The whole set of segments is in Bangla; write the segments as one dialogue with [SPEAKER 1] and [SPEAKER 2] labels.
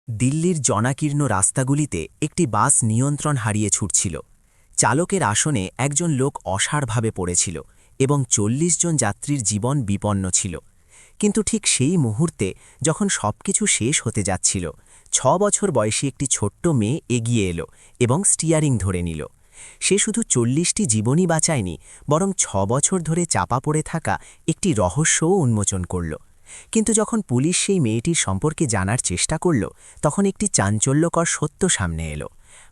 [SPEAKER 1] দিল্লির জনাকীর্ণ রাস্তাগুলিতে একটি বাস নিয়ন্ত্রণ হারিয়ে ছুটছিল। চালকের আসনে একজন লোক অসাড়ভাবে পড়েছিল এবং ৪০ জন যাত্রীর জীবন বিপন্ন ছিল। কিন্তু ঠিক সেই মুহূর্তে যখন সবকিছু শেষ হতে যাচ্ছিল, ৬ বছর বয়সী একটি ছোট্ট মেয়ে এগিয়ে এলো এবং স্টিয়ারিং ধরে নিল। সে শুধু ৪০টি জীবনই বাঁচায়নি, বরং ৬ বছর ধরে চাপা পড়ে থাকা একটি রহস্যও উন্মোচন করল। কিন্তু যখন পুলিশ সেই মেয়েটির সম্পর্কে জানার চেষ্টা করল, তখন একটি চাঞ্চল্যকর সত্য সামনে এলো।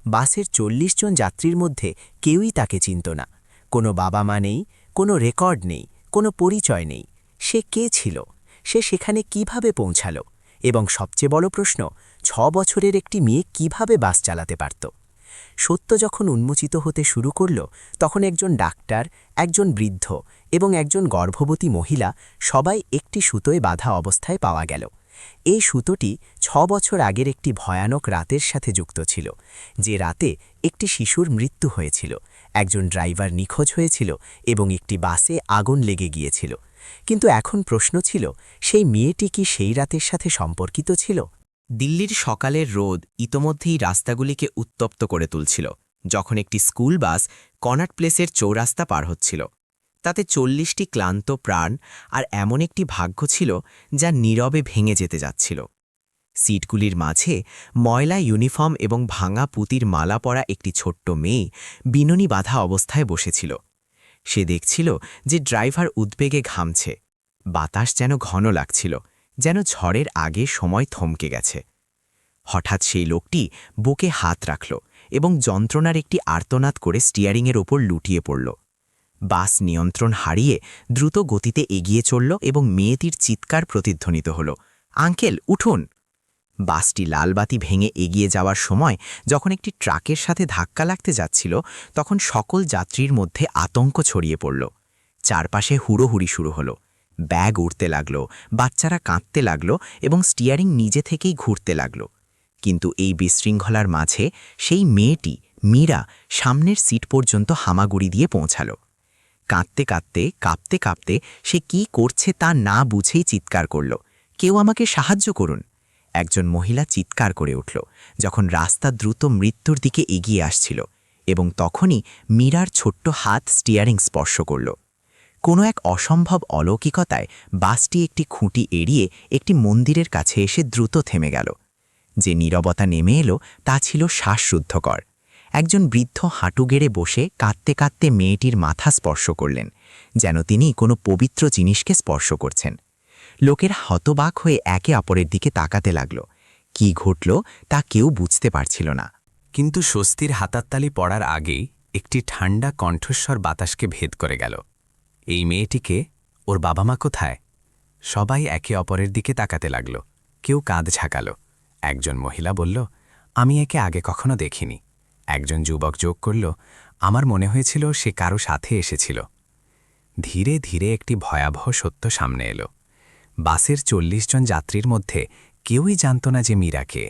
[SPEAKER 1] বাসের ৪০ জন যাত্রীর মধ্যে কেউই তাকে চিনত না। কোনো বাবা মা নেই, কোনো রেকর্ড নেই, কোনো পরিচয় নেই। সে কে ছিল? সে সেখানে কিভাবে পৌঁছালো? এবং সবচেয়ে বড় প্রশ্ন, ৬ বছরের একটি মেয়ে কিভাবে বাস চালাতে পারত? সত্য যখন উন্মোচিত হতে শুরু করল, তখন একজন ডাক্তার, একজন বৃদ্ধ এবং একজন গর্ভবতী মহিলা সবাই একটি সুতোয় বাঁধা অবস্থায় পাওয়া গেল। এই সুতোটি ৬ বছর আগের একটি ভয়ানক রাতের সাথে যুক্ত ছিল, যে রাতে একটি শিশুর মৃত্যু হয়েছিল, একজন ড্রাইভার নিখোঁজ হয়েছিল এবং একটি বাসে আগুন লেগে গিয়েছিল। কিন্তু এখন প্রশ্ন ছিল, সেই মেয়েটি কি সেই রাতের সাথে সম্পর্কিত ছিল?
[SPEAKER 2] দিল্লির সকালের রোদ ইতোমধ্যেই রাস্তাগুলিকে উত্তপ্ত করে তুলছিল, যখন একটি স্কুল বাস কনাট প্লেসের চৌরাস্তা পার হচ্ছিল। তাতে ৪০টি ক্লান্ত প্রাণ আর এমন একটি ভাগ্য ছিল যা নীরবে ভেঙে যেতে যাচ্ছিল। সিটগুলির মাঝে ময়লা ইউনিফর্ম এবং ভাঙা পুঁতির মালা পরা একটি ছোট্ট মেয়ে বিননি বাঁধা অবস্থায় বসেছিল। সে দেখছিল যে ড্রাইভার উদ্বেগে ঘামছে। বাতাস যেন ঘন লাগছিল, যেন ঝড়ের আগে সময় থমকে গেছে। হঠাৎ সেই লোকটি বুকে হাত রাখল এবং যন্ত্রণার একটি আর্তনাদ করে স্টিয়ারিংয়ের ওপর লুটিয়ে পড়ল। বাস নিয়ন্ত্রণ হারিয়ে দ্রুত গতিতে এগিয়ে চলল এবং মেয়েটির চিৎকার প্রতিধ্বনিত হল, আঙ্কেল উঠুন! বাসটি লালবাতি ভেঙে এগিয়ে যাওয়ার সময় যখন একটি ট্রাকের সাথে ধাক্কা লাগতে যাচ্ছিল, তখন সকল যাত্রীর মধ্যে আতঙ্ক ছড়িয়ে পড়ল। চারপাশে হুড়োহুড়ি শুরু হলো। ব্যাগ উড়তে লাগল, বাচ্চারা কাঁদতে লাগল এবং স্টিয়ারিং নিজে থেকেই ঘুরতে লাগল। কিন্তু এই বিশৃঙ্খলার মাঝে সেই মেয়েটি, মীরা, সামনের সিট পর্যন্ত হামাগুড়ি দিয়ে পৌঁছাল। কাঁদতে কাঁদতে, কাঁপতে কাঁপতে সে কি করছে তা না বুঝেই চিৎকার করল, কেউ আমাকে সাহায্য করুন! একজন মহিলা চিৎকার করে উঠল যখন রাস্তা দ্রুত মৃত্যুর দিকে এগিয়ে আসছিল, এবং তখনই মীরার ছোট্ট হাত স্টিয়ারিং স্পর্শ করল। কোনো এক অসম্ভব অলৌকিকতায় বাসটি একটি খুঁটি এড়িয়ে একটি মন্দিরের কাছে এসে দ্রুত থেমে গেল। যে নীরবতা নেমে এলো তা ছিল শ্বাসরুদ্ধকর। একজন বৃদ্ধ হাঁটু গেড়ে বসে কাঁদতে কাঁদতে মেয়েটির মাথা স্পর্শ করলেন, যেন তিনি কোনো পবিত্র জিনিসকে স্পর্শ করছেন। লোকেরা হতবাক হয়ে একে অপরের দিকে তাকাতে লাগল। কি ঘটল তা কেউ বুঝতে পারছিল না।
[SPEAKER 3] কিন্তু স্বস্তির হাতাত্তালি পড়ার আগেই একটি ঠান্ডা কণ্ঠস্বর বাতাসকে ভেদ করে গেল। এই মেয়েটিকে, ওর বাবা মা কোথায়? সবাই একে অপরের দিকে তাকাতে লাগল। কেউ কাঁধ ঝাঁকাল। একজন মহিলা বলল, আমি একে আগে কখনো দেখিনি। একজন যুবক যোগ করল, আমার মনে হয়েছিল সে কারো সাথে এসেছিল। ধীরে ধীরে একটি ভয়াবহ সত্য সামনে এলো। বাসের ৪০ জন যাত্রীর মধ্যে কেউই জানত না যে মীরা কে।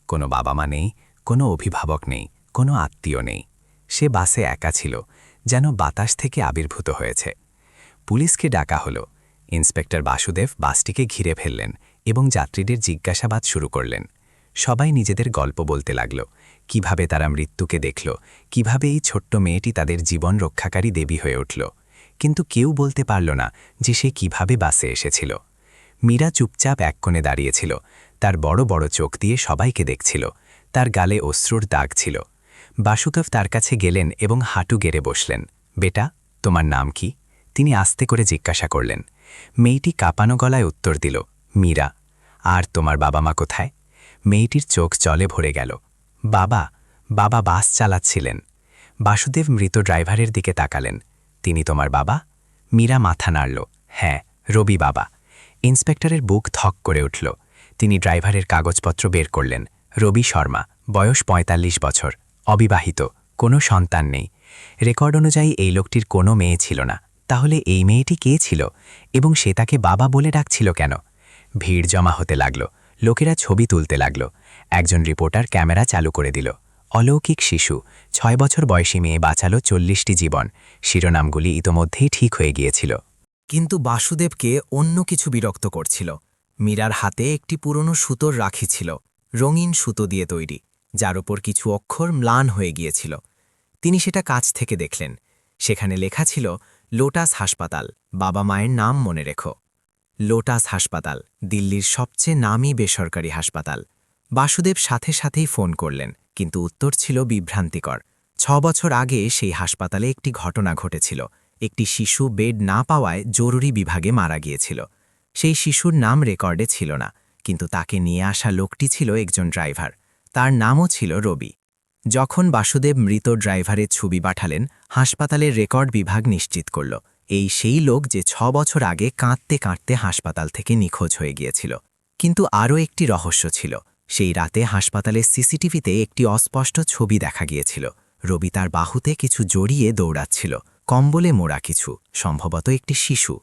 [SPEAKER 3] কোনো বাবা মা নেই, কোনো অভিভাবক নেই, কোনো আত্মীয় নেই। সে বাসে একা ছিল, যেন বাতাস থেকে আবির্ভূত হয়েছে। পুলিশকে ডাকা হলো। ইন্সপেক্টর বাসুদেব বাসটিকে ঘিরে ফেললেন এবং যাত্রীদের জিজ্ঞাসাবাদ শুরু করলেন। সবাই নিজেদের গল্প বলতে লাগল, কিভাবে তারা মৃত্যুকে দেখল, কিভাবে এই ছোট্ট মেয়েটি তাদের জীবন রক্ষাকারী দেবী হয়ে উঠল। কিন্তু কেউ বলতে পারল না যে সে কিভাবে বাসে এসেছিল। মীরা চুপচাপ এক কোণে দাঁড়িয়েছিল, তার বড় বড় চোখ দিয়ে সবাইকে দেখছিল। তার গালে অশ্রুর দাগ ছিল। বাসুদেব তার কাছে গেলেন এবং হাঁটু গেড়ে বসলেন। বেটা, তোমার নাম কি? তিনি আস্তে করে জিজ্ঞাসা করলেন। মেয়েটি কাঁপানো গলায় উত্তর দিল, মীরা। আর তোমার বাবা মা কোথায়? মেয়েটির চোখ জলে ভরে গেল। বাবা, বাবা বাস চালাচ্ছিলেন। বাসুদেব মৃত ড্রাইভারের দিকে তাকালেন। তিনি তোমার বাবা? মীরা মাথা নাড়ল, হ্যাঁ, রবি বাবা। ইন্সপেক্টরের বুক ধক করে উঠল। তিনি ড্রাইভারের কাগজপত্র বের করলেন। রবি শর্মা, বয়স ৪৫ বছর, অবিবাহিত, কোনো সন্তান নেই। রেকর্ড অনুযায়ী এই লোকটির কোনো মেয়ে ছিল না। তাহলে এই মেয়েটি কে ছিল এবং সে তাকে বাবা বলে ডাকছিল কেন? ভিড় জমা হতে লাগল। লোকেরা ছবি তুলতে লাগল। একজন রিপোর্টার ক্যামেরা চালু করে দিল। অলৌকিক শিশু, ৬ বছর বয়সী মেয়ে বাঁচালো ৪০টি জীবন। শিরোনামগুলি ইতোমধ্যেই ঠিক হয়ে গিয়েছিল।
[SPEAKER 1] কিন্তু বাসুদেবকে অন্য কিছু বিরক্ত করছিল। মীরার হাতে একটি পুরনো সুতোর রাখি ছিল,
[SPEAKER 2] রঙিন সুতো দিয়ে তৈরি, যার ওপর কিছু অক্ষর ম্লান হয়ে গিয়েছিল। তিনি সেটা কাছ থেকে দেখলেন। সেখানে লেখা ছিল, লোটাস হাসপাতাল, বাবা মায়ের নাম মনে রেখো। লোটাস হাসপাতাল দিল্লির সবচেয়ে নামী বেসরকারি হাসপাতাল। বাসুদেব সাথে সাথেই ফোন করলেন, কিন্তু উত্তর ছিল বিভ্রান্তিকর। 6 বছর আগে সেই হাসপাতালে একটি ঘটনা ঘটেছিল। একটি শিশু বেড না পাওয়ায় জরুরি বিভাগে মারা গিয়েছিল। সেই শিশুর নাম রেকর্ডে ছিল না, কিন্তু তাকে নিয়ে আসা লোকটি ছিল একজন ড্রাইভার। তার নামও ছিল রবি। যখন বাসুদেব মৃত ড্রাইভারের ছবি পাঠালেন, হাসপাতালের রেকর্ড বিভাগ নিশ্চিত করল, এই সেই লোক যে 6 বছর আগে কাঁদতে কাঁদতে হাসপাতাল থেকে নিখোঁজ হয়ে গিয়েছিল। কিন্তু আরও একটি রহস্য ছিল। সেই রাতে হাসপাতালের সিসিটিভিতে একটি অস্পষ্ট ছবি দেখা গিয়েছিল। রবি তার বাহুতে কিছু জড়িয়ে দৌড়াচ্ছিল, কম্বলে মোড়া কিছু, সম্ভবত একটি শিশু।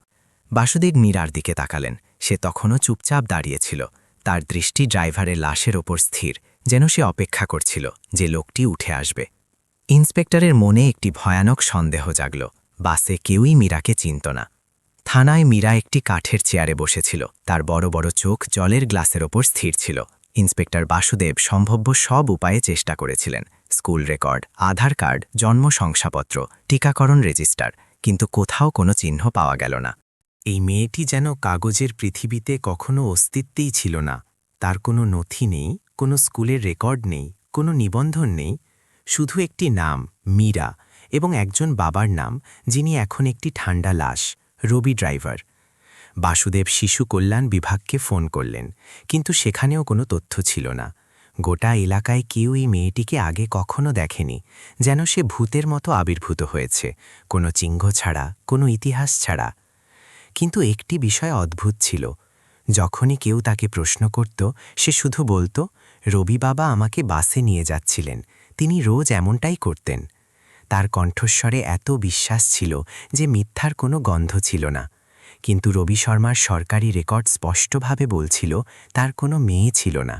[SPEAKER 2] বাসুদেব মীরার দিকে তাকালেন। সে তখনও চুপচাপ দাঁড়িয়েছিল, তার দৃষ্টি ড্রাইভারের লাশের ওপর স্থির, যেন সে অপেক্ষা করছিল যে লোকটি উঠে আসবে। ইন্সপেক্টরের মনে একটি ভয়ানক সন্দেহ জাগল। বাসে কেউই মীরাকে চিনত না। থানায় মীরা একটি কাঠের চেয়ারে বসেছিল, তার বড় বড় চোখ জলের গ্লাসের ওপর স্থির ছিল। ইন্সপেক্টর বাসুদেব সম্ভাব্য সব উপায়ে চেষ্টা করেছিলেন, স্কুল রেকর্ড, আধার কার্ড, জন্ম শংসাপত্র, টিকাকরণ রেজিস্টার, কিন্তু কোথাও কোনো চিহ্ন পাওয়া গেল না।
[SPEAKER 3] এই মেয়েটি যেন কাগজের পৃথিবীতে কখনো অস্তিত্বেই ছিল না। তার কোনো নথি নেই, কোনো স্কুলের রেকর্ড নেই, কোনো নিবন্ধন নেই, শুধু একটি নাম, মীরা, এবং একজন বাবার নাম, যিনি এখন একটি ঠান্ডা লাশ, রবি ড্রাইভার। বাসুদেব শিশু কল্যাণ বিভাগকে ফোন করলেন, কিন্তু সেখানেও কোনো তথ্য ছিল না। গোটা এলাকায় কেউ এই মেয়েটিকে আগে কখনো দেখেনি, যেন সে ভূতের মতো আবির্ভূত হয়েছে, কোনো চিহ্ন ছাড়া, কোনো ইতিহাস ছাড়া। কিন্তু একটি বিষয় অদ্ভুত ছিল। যখনই কেউ তাকে প্রশ্ন করত, সে শুধু বলতো, রবি বাবা আমাকে বাসে নিয়ে যাচ্ছিলেন, তিনি রোজ এমনটাই করতেন। তার কণ্ঠস্বরে এত বিশ্বাস ছিল যে মিথ্যার কোনো গন্ধ ছিল না। কিন্তু রবি শর্মার সরকারি রেকর্ড স্পষ্টভাবে বলছিল, তার কোনো মেয়ে ছিল না।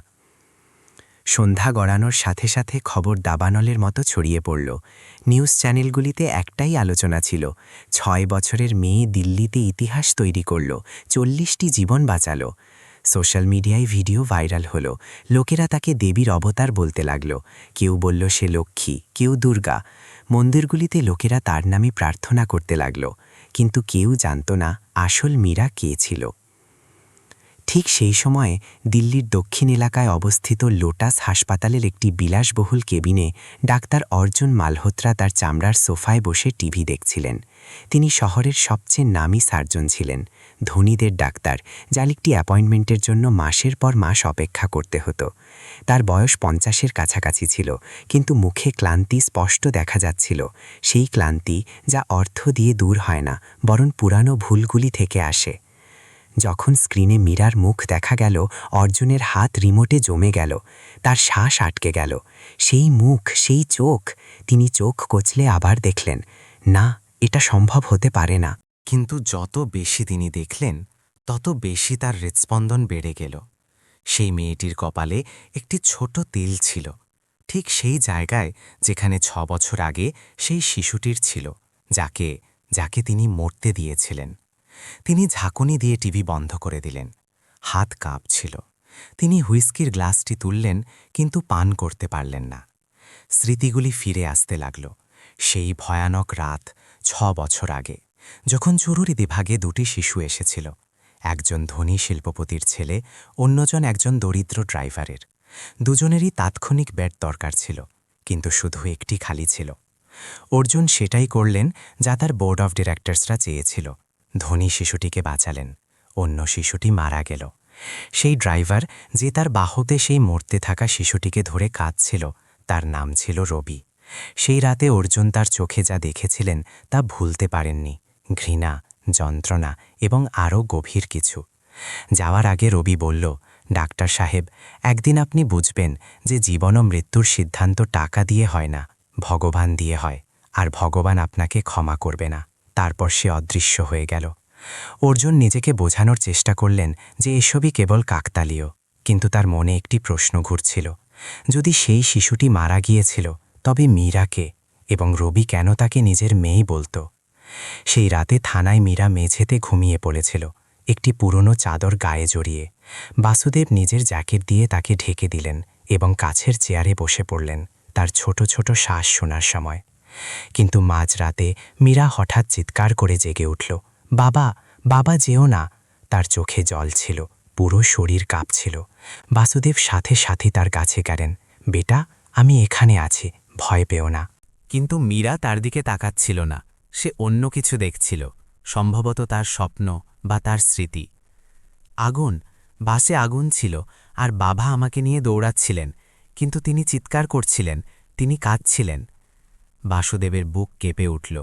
[SPEAKER 3] সন্ধ্যা গড়ানোর সাথে সাথে খবর দাবানলের মতো ছড়িয়ে পড়ল। নিউজ চ্যানেলগুলিতে একটাই আলোচনা ছিল, 6 বছরের মেয়ে দিল্লিতে ইতিহাস তৈরি করল, 40টি জীবন বাঁচাল। সোশ্যাল মিডিয়ায় ভিডিও ভাইরাল হল, লোকেরা তাকে দেবীর অবতার বলতে লাগল। কেউ বলল সে লক্ষ্মী, কেউ দুর্গা। মন্দিরগুলিতে লোকেরা তার নামে প্রার্থনা করতে লাগল, কিন্তু কেউ জানত না আসল মীরা কে ছিল। ঠিক সেই সময়ে দিল্লির দক্ষিণ এলাকায় অবস্থিত লোটাস হাসপাতালের একটি বিলাসবহুল কেবিনে ডাক্তার অর্জুন মালহোত্রা তার চামড়ার সোফায় বসে টিভি দেখছিলেন। তিনি শহরের সবচেয়ে নামী সার্জন ছিলেন, ধনীদের ডাক্তার, যার একটি অ্যাপয়েন্টমেন্টের জন্য মাসের পর মাস অপেক্ষা করতে হতো। তার বয়স 50-এর কাছাকাছি ছিল, কিন্তু মুখে ক্লান্তি স্পষ্ট দেখা যাচ্ছিল, সেই ক্লান্তি যা অর্থ দিয়ে দূর হয় না, বরং পুরানো ভুলগুলি থেকে আসে। যখন স্ক্রিনে মীরার মুখ দেখা গেল, অর্জুনের হাত রিমোটে জমে গেল, তার শ্বাস আটকে গেল। সেই মুখ, সেই চোখ। তিনি চোখ কচলে আবার দেখলেন, না, এটা সম্ভব হতে পারে না। কিন্তু যত বেশি তিনি দেখলেন, তত বেশি তার হৃৎস্পন্দন বেড়ে গেল। সেই মেয়েটির কপালে একটি ছোট তিল ছিল, ঠিক সেই জায়গায় যেখানে 6 বছর আগে সেই শিশুটির ছিল, যাকে তিনি মরতে দিয়েছিলেন। তিনি ঝাঁকুনি দিয়ে টিভি বন্ধ করে দিলেন। হাত কাঁপছিল। তিনি হুইস্কির গ্লাসটি তুললেন, কিন্তু পান করতে পারলেন না। স্মৃতিগুলি ফিরে আসতে লাগল। সেই ভয়ানক রাত 6 বছর আগে, যখন জরুরি বিভাগে 2টি শিশু এসেছিল, একজন ধনী শিল্পপতির ছেলে, অন্যজন একজন দরিদ্র ড্রাইভারের। দুজনেরই তাৎক্ষণিক বেড দরকার ছিল, কিন্তু শুধু একটি খালি ছিল। অর্জুন সেটাই করলেন যা তার বোর্ড অফ ডিরেক্টরসরা চেয়েছিল। ধনী শিশুটিকে বাঁচালেন, অন্য শিশুটি মারা গেল। সেই ড্রাইভার, যে তার বাহুতে সেই মরতে থাকা শিশুটিকে ধরে কাঁদছিল, তার নাম ছিল রবি। সেই রাতে অর্জুন তার চোখে যা দেখেছিলেন তা ভুলতে পারেননি, ঘৃণা, যন্ত্রণা এবং আরও গভীর কিছু। যাওয়ার আগে রবি বলল, ডাক্তার সাহেব, একদিন আপনি বুঝবেন যে জীবন ও মৃত্যুর সিদ্ধান্ত টাকা দিয়ে হয় না, ভগবান দিয়ে হয়, আর ভগবান আপনাকে ক্ষমা করবে না। তারপর সে অদৃশ্য হয়ে গেল। অর্জুন নিজেকে বোঝানোর চেষ্টা করলেন যে এসবই কেবল কাকতালীয়, কিন্তু তার মনে একটি প্রশ্ন ঘুরছিল, যদি সেই শিশুটি মারা গিয়েছিল, তবে মীরাকে এবং রবি কেন তাকে নিজের মেয়েই বলত? সেই রাতে থানায় মীরা মেঝেতে ঘুমিয়ে পড়েছিল
[SPEAKER 4] একটি পুরনো চাদর গায়ে জড়িয়ে। বাসুদেব নিজের জ্যাকেট দিয়ে তাকে ঢেকে দিলেন এবং কাছের চেয়ারে বসে পড়লেন তার ছোট ছোট শ্বাস শোনার সময়। কিন্তু মাঝরাতে মীরা হঠাৎ চিৎকার করে জেগে উঠল, বাবা, বাবা যেও না। তার চোখে জল ছিল, পুরো শরীর কাঁপছিল। বাসুদেব সাথে সাথে তার কাছে গেলেন, বেটা, আমি এখানে আছি, ভয় পেও না।
[SPEAKER 3] কিন্তু মীরা তার দিকে তাকাচ্ছিল না। সে অন্য কিছু দেখছিল, সম্ভবত তার স্বপ্ন বা তার স্মৃতি। আগুন, বাসে আগুন ছিল, আর বাবা আমাকে নিয়ে দৌড়াচ্ছিলেন, কিন্তু তিনি চিৎকার করছিলেন, তিনি কাঁদছিলেন। বাসুদেবের বুক কেঁপে উঠল।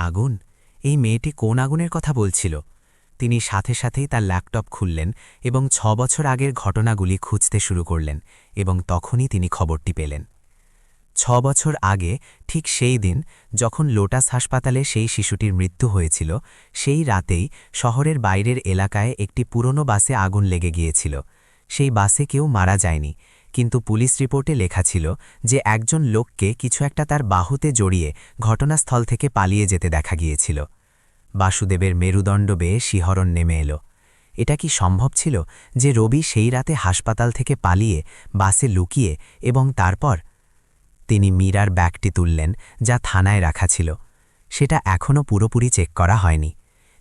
[SPEAKER 3] আগুন? এই মেয়েটি কোন আগুনের কথা বলছিল? তিনি সাথে সাথেই তার ল্যাপটপ খুললেন এবং 6 বছর আগের ঘটনাগুলি খুঁজতে শুরু করলেন, এবং তখনই তিনি খবরটি পেলেন। 6 বছর আগে, ঠিক সেই দিন যখন লোটাস হাসপাতালে সেই শিশুটির মৃত্যু হয়েছিল, সেই রাতেই শহরের বাইরের এলাকায় একটি পুরনো বাসে আগুন লেগে গিয়েছিল। সেই বাসে কেউ মারা যায়নি, কিন্তু পুলিশ রিপোর্টে লেখা ছিল যে একজন লোককে কিছু একটা তার বাহুতে জড়িয়ে ঘটনাস্থল থেকে পালিয়ে যেতে দেখা গিয়েছিল। বাসুদেবের মেরুদণ্ড বেয়ে শিহরণ নেমে এলো। এটা কি সম্ভব ছিল যে রবি সেই রাতে হাসপাতাল থেকে পালিয়ে বাসে লুকিয়ে, এবং তারপর তিনি মীরার ব্যাগটি তুললেন যা থানায় রাখা ছিল। সেটা এখনও পুরোপুরি চেক করা হয়নি।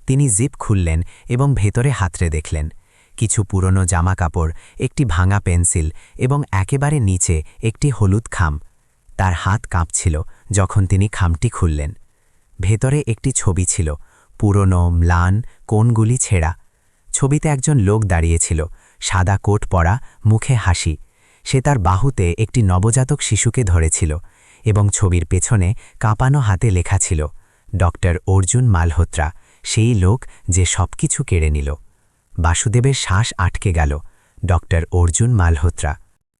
[SPEAKER 3] তিনি জিপ খুললেন এবং ভেতরে হাতড়ে দেখলেন কিছু পুরনো জামাকাপড়, একটি ভাঙা পেন্সিল এবং একেবারে নিচে একটি হলুদ খাম। তার হাত কাঁপছিল যখন তিনি খামটি খুললেন। ভেতরে একটি ছবি ছিল, পুরনো, ম্লান, কোণগুলি ছেঁড়া। ছবিতে একজন লোক দাঁড়িয়েছিল, সাদা কোট পরা, মুখে হাসি। সে তার বাহুতে একটি নবজাতক শিশুকে ধরেছিল, এবং ছবির পেছনে কাঁপানো হাতে লেখা ছিল, ডক্টর অর্জুন মালহোত্রা, সেই লোক যে সবকিছু কেড়ে নিল। বাসুদেবের শ্বাস আটকে গেল। ডক্টর অর্জুন মালহোত্রা।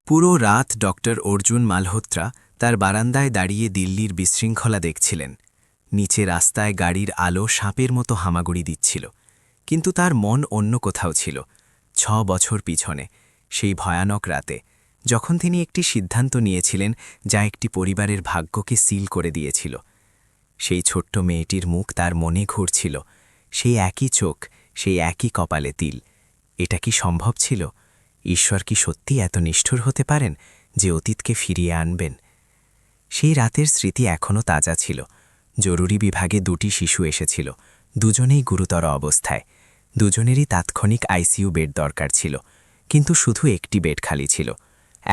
[SPEAKER 1] পুরো রাত ডক্টর অর্জুন মালহোত্রা তার বারান্দায় দাঁড়িয়ে দিল্লির বিশৃঙ্খলা দেখছিলেন। নিচে রাস্তায় গাড়ির আলো সাপের মতো হামাগুড়ি দিচ্ছিল, কিন্তু তার মন অন্য কোথাও ছিল। 6 বছর পিছনে, সেই ভয়ানক রাতে, যখন তিনি একটি সিদ্ধান্ত নিয়েছিলেন যা একটি পরিবারের ভাগ্যকে সিল করে দিয়েছিল। সেই ছোট্ট মেয়েটির মুখ তার মনে ঘুরছিল, সেই একই চোখ, সেই একই কপালে তিল। এটা কি সম্ভব ছিল? ঈশ্বর কি সত্যি এত নিষ্ঠুর হতে পারেন যে অতীতকে ফিরিয়ে আনবেন? সেই রাতের স্মৃতি এখনও তাজা ছিল। জরুরি বিভাগে 2টি শিশু এসেছিল, দুজনেই গুরুতর অবস্থায়। দুজনেরই তাৎক্ষণিক আইসিইউ বেড দরকার ছিল, কিন্তু শুধু একটি বেড খালি ছিল।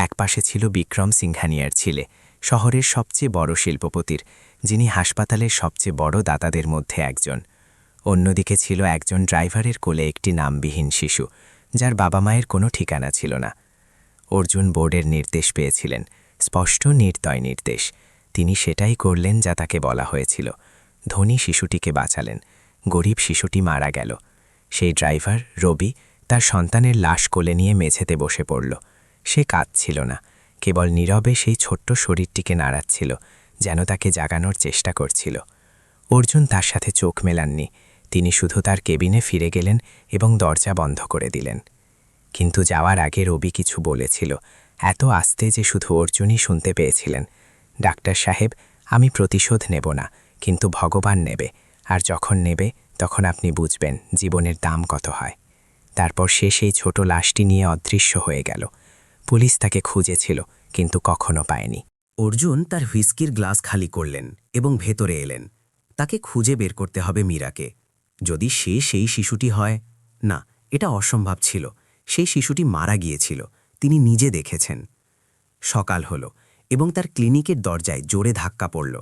[SPEAKER 1] একপাশে ছিল বিক্রম সিংঘানিয়ার ছেলে, শহরের সবচেয়ে বড় শিল্পপতির, যিনি হাসপাতালের সবচেয়ে বড় দাতাদের মধ্যে একজন। অন্যদিকে ছিল একজন ড্রাইভারের কোলে একটি নামবিহীন শিশু, যার বাবা মায়ের কোনো ঠিকানা ছিল না। অর্জুন বোর্ডের নির্দেশ পেয়েছিলেন, স্পষ্ট নির্দয় নির্দেশ। তিনি সেটাই করলেন যা তাকে বলা হয়েছিল। ধনী শিশুটিকে বাঁচালেন, গরিব শিশুটি মারা গেল। সেই ড্রাইভার রবি তার সন্তানের লাশ কোলে নিয়ে মেঝেতে বসে পড়ল। সে কাঁদছিল না, কেবল নীরবে সেই ছোট্ট শরীরটিকে নাড়াচ্ছিল, যেন তাকে জাগানোর চেষ্টা করছিল। অর্জুন তার সাথে চোখ মেলাননি। তিনি শুধু তার কেবিনে ফিরে গেলেন এবং দরজা বন্ধ করে দিলেন। কিন্তু যাওয়ার আগে রবি কিছু বলেছিল, এত আস্তে যে শুধু অর্জুনই শুনতে পেয়েছিলেন। ডাক্তার সাহেব, আমি প্রতিশোধ নেব না, কিন্তু ভগবান নেবে, আর যখন নেবে তখন আপনি বুঝবেন জীবনের দাম কত হয়। তারপর সে সেই ছোট লাশটি নিয়ে অদৃশ্য হয়ে গেল। পুলিশ তাকে খুঁজেছিল, কিন্তু কখনো পায়নি।
[SPEAKER 4] অর্জুন তার হুইস্কির গ্লাস খালি করলেন এবং ভেতরে এলেন। তাকে খুঁজে বের করতে হবে মীরাকে। যদি সে সেই শিশুটি হয়? না, এটা অসম্ভব ছিল। সেই শিশুটি মারা গিয়েছিল, তিনি নিজে দেখেছেন। সকাল হল এবং তার ক্লিনিকের দরজায় জোরে ধাক্কা পড়ল।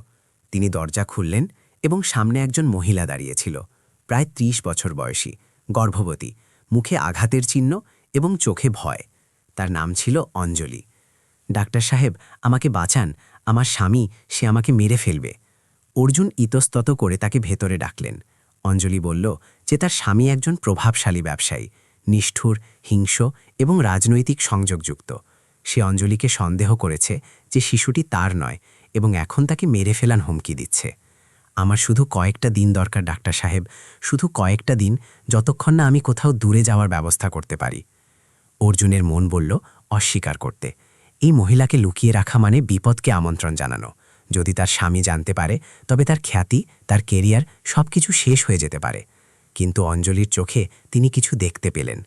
[SPEAKER 4] তিনি দরজা খুললেন এবং সামনে একজন মহিলা দাঁড়িয়েছিল, প্রায় 30 বছর বয়সী, গর্ভবতী, মুখে আঘাতের চিহ্ন এবং চোখে ভয়। তার নাম ছিল অঞ্জলি। ডাক্তার সাহেব, আমাকে বাঁচান, আমার স্বামী, সে আমাকে মেরে ফেলবে। অর্জুন ইতস্তত করে তাকে ভেতরে ডাকলেন। অঞ্জলি বলল যে তার স্বামী একজন প্রভাবশালী ব্যবসায়ী, নিষ্ঠুর, হিংস্র এবং রাজনৈতিক সংযোগযুক্ত। সে অঞ্জলিকে সন্দেহ করেছে যে শিশুটি তার নয় এবং এখন তাকে মেরে ফেলার হুমকি দিচ্ছে। আমার শুধু কয়েকটা দিন দরকার ডাক্তার সাহেব, শুধু কয়েকটা দিন, যতক্ষণ না আমি কোথাও দূরে যাওয়ার ব্যবস্থা করতে পারি। অর্জুনের মন বলল অস্বীকার করতে। এই মহিলাকে লুকিয়ে রাখা মানে বিপদকে আমন্ত্রণ জানানো। যদি তার স্বামী জানতে পারে, তবে তার খ্যাতি, তার কেরিয়ার সবকিছু শেষ হয়ে যেতে পারে। কিন্তু অঞ্জলির চোখে তিনি কিছু দেখতে পেলেন,